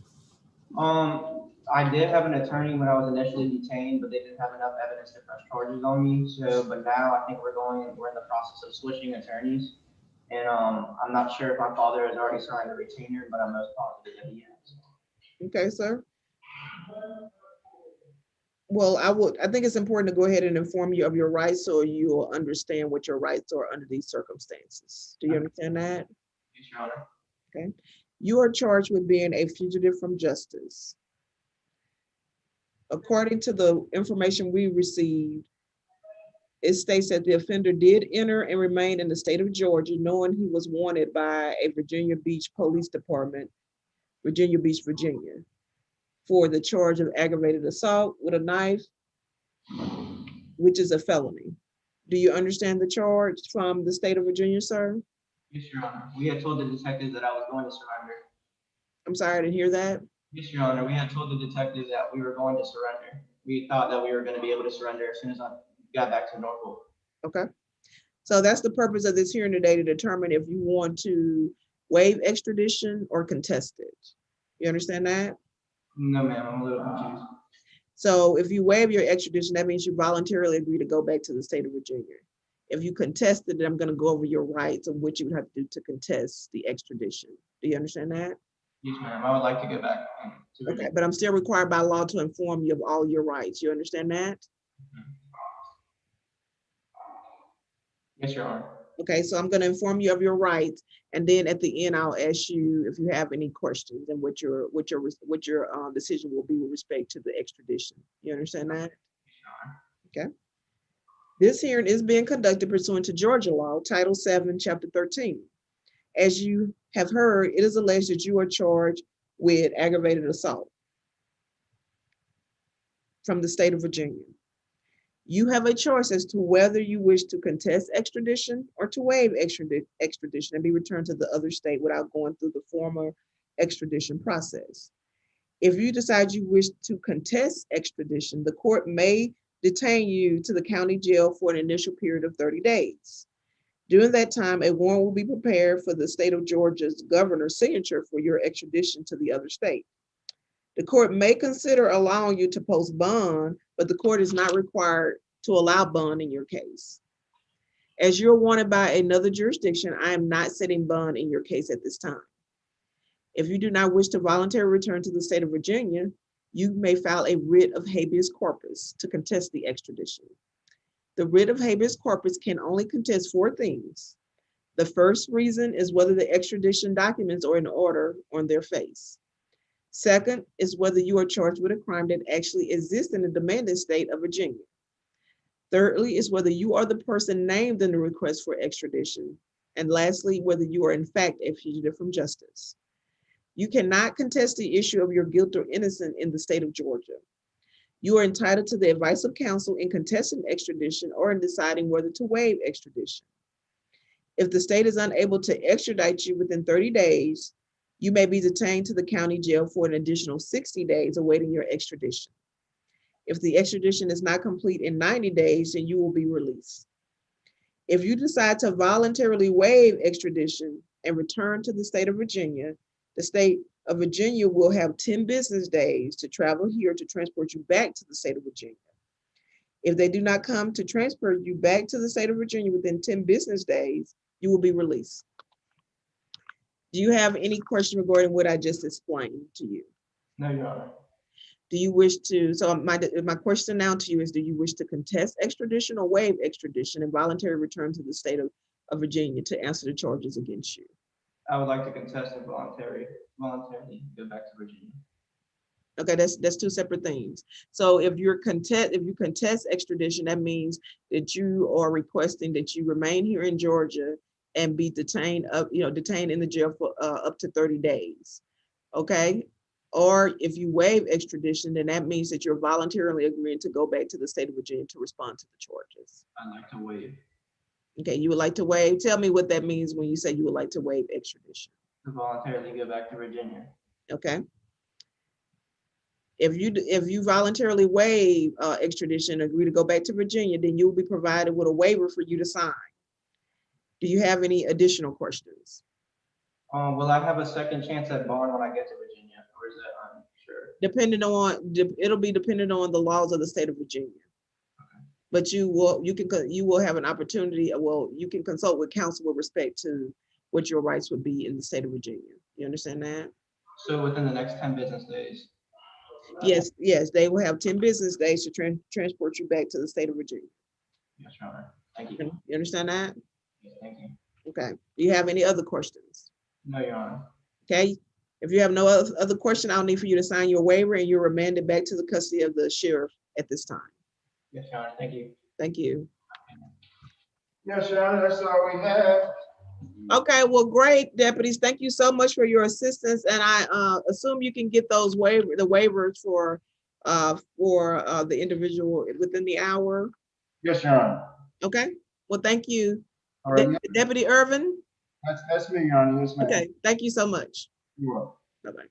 I did have an attorney when I was initially detained, but they didn't have enough evidence to press charges on me. So, but now I think we're in the process of switching attorneys. And I'm not sure if my father has already signed the retainer, but I'm most positive that he has. Okay, sir. Well, I think it's important to go ahead and inform you of your rights so you'll understand what your rights are under these circumstances. Do you understand that? Yes, Your Honor. Okay. You are charged with being a fugitive from justice. According to the information we received, it states that the offender did enter and remain in the state of Georgia, knowing he was wanted by a Virginia Beach Police Department, Virginia Beach, Virginia, for the charge of aggravated assault with a knife, which is a felony. Do you understand the charge from the state of Virginia, sir? Yes, Your Honor. We had told the detectives that I was going to surrender. I'm sorry, I didn't hear that. Yes, Your Honor. We had told the detectives that we were going to surrender. We thought that we were going to be able to surrender as soon as I got back to Norfolk. Okay. So that's the purpose of this hearing today, to determine if you want to waive extradition or contest it. You understand that? No, ma'am. I'm a little confused. So if you waive your extradition, that means you voluntarily agree to go back to the state of Virginia. If you contest it, then I'm going to go over your rights and what you would have to do to contest the extradition. Do you understand that? Yes, ma'am. I would like to go back to Virginia. Okay, but I'm still required by law to inform you of all your rights. You understand that? Yes, Your Honor. Okay, so I'm going to inform you of your rights, and then at the end, I'll ask you if you have any questions and what your decision will be with respect to the extradition. You understand that? Okay. This hearing is being conducted pursuant to Georgia law, Title 7, Chapter 13. As you have heard, it is alleged that you are charged with aggravated assault from the state of Virginia. You have a choice as to whether you wish to contest extradition or to waive extradition and be returned to the other state without going through the former extradition process. If you decide you wish to contest extradition, the court may detain you to the county jail for an initial period of 30 days. During that time, a warrant will be prepared for the state of Georgia's governor's signature for your extradition to the other state. The court may consider allowing you to post bond, but the court is not required to allow bond in your case. As you're wanted by another jurisdiction, I am not setting bond in your case at this time. If you do not wish to voluntarily return to the state of Virginia, you may file a writ of habeas corpus to contest the extradition. The writ of habeas corpus can only contest 4 things. The first reason is whether the extradition documents are in order on their face. Second is whether you are charged with a crime that actually exists in the demanding state of Virginia. Thirdly is whether you are the person named in the request for extradition. And lastly, whether you are in fact a fugitive from justice. You cannot contest the issue of your guilt or innocence in the state of Georgia. You are entitled to the advice of counsel in contesting extradition or in deciding whether to waive extradition. If the state is unable to extradite you within 30 days, you may be detained to the county jail for an additional 60 days awaiting your extradition. If the extradition is not complete in 90 days, then you will be released. If you decide to voluntarily waive extradition and return to the state of Virginia, the state of Virginia will have 10 business days to travel here to transport you back to the state of Virginia. If they do not come to transfer you back to the state of Virginia within 10 business days, you will be released. Do you have any question regarding what I just explained to you? No, Your Honor. Do you wish to, so my question now to you is, do you wish to contest extradition or waive extradition and voluntary return to the state of Virginia to answer the charges against you? I would like to contest and voluntarily go back to Virginia. Okay, that's two separate things. So if you contest extradition, that means that you are requesting that you remain here in Georgia and be detained in the jail for up to 30 days. Okay. Or if you waive extradition, then that means that you're voluntarily agreeing to go back to the state of Virginia to respond to the charges. I'd like to waive. Okay, you would like to waive. Tell me what that means when you say you would like to waive extradition. To voluntarily go back to Virginia. Okay. If you voluntarily waive extradition, agree to go back to Virginia, then you will be provided with a waiver for you to sign. Do you have any additional questions? Will I have a second chance at bond when I get to Virginia, or is that unsure? It'll be dependent on the laws of the state of Virginia. Okay. But you will have an opportunity. Well, you can consult with counsel with respect to what your rights would be in the state of Virginia. You understand that? So within the next 10 business days. Yes, they will have 10 business days to transport you back to the state of Virginia. Yes, Your Honor. Thank you. You understand that? Yes, thank you. Okay. Do you have any other questions? No, Your Honor. Okay. If you have no other question, I'll need for you to sign your waiver and you're remanded back to the custody of the sheriff at this time. Yes, Your Honor. Thank you. Thank you. Yes, Your Honor, that's all we have. Okay, well, great, deputies. Thank you so much for your assistance. And I assume you can get those waivers for the individual within the hour. Yes, Your Honor. Okay, well, thank you. All right. Deputy Irvin? That's me, Your Honor. Yes, ma'am. Okay, thank you so much. You're welcome. Bye-bye.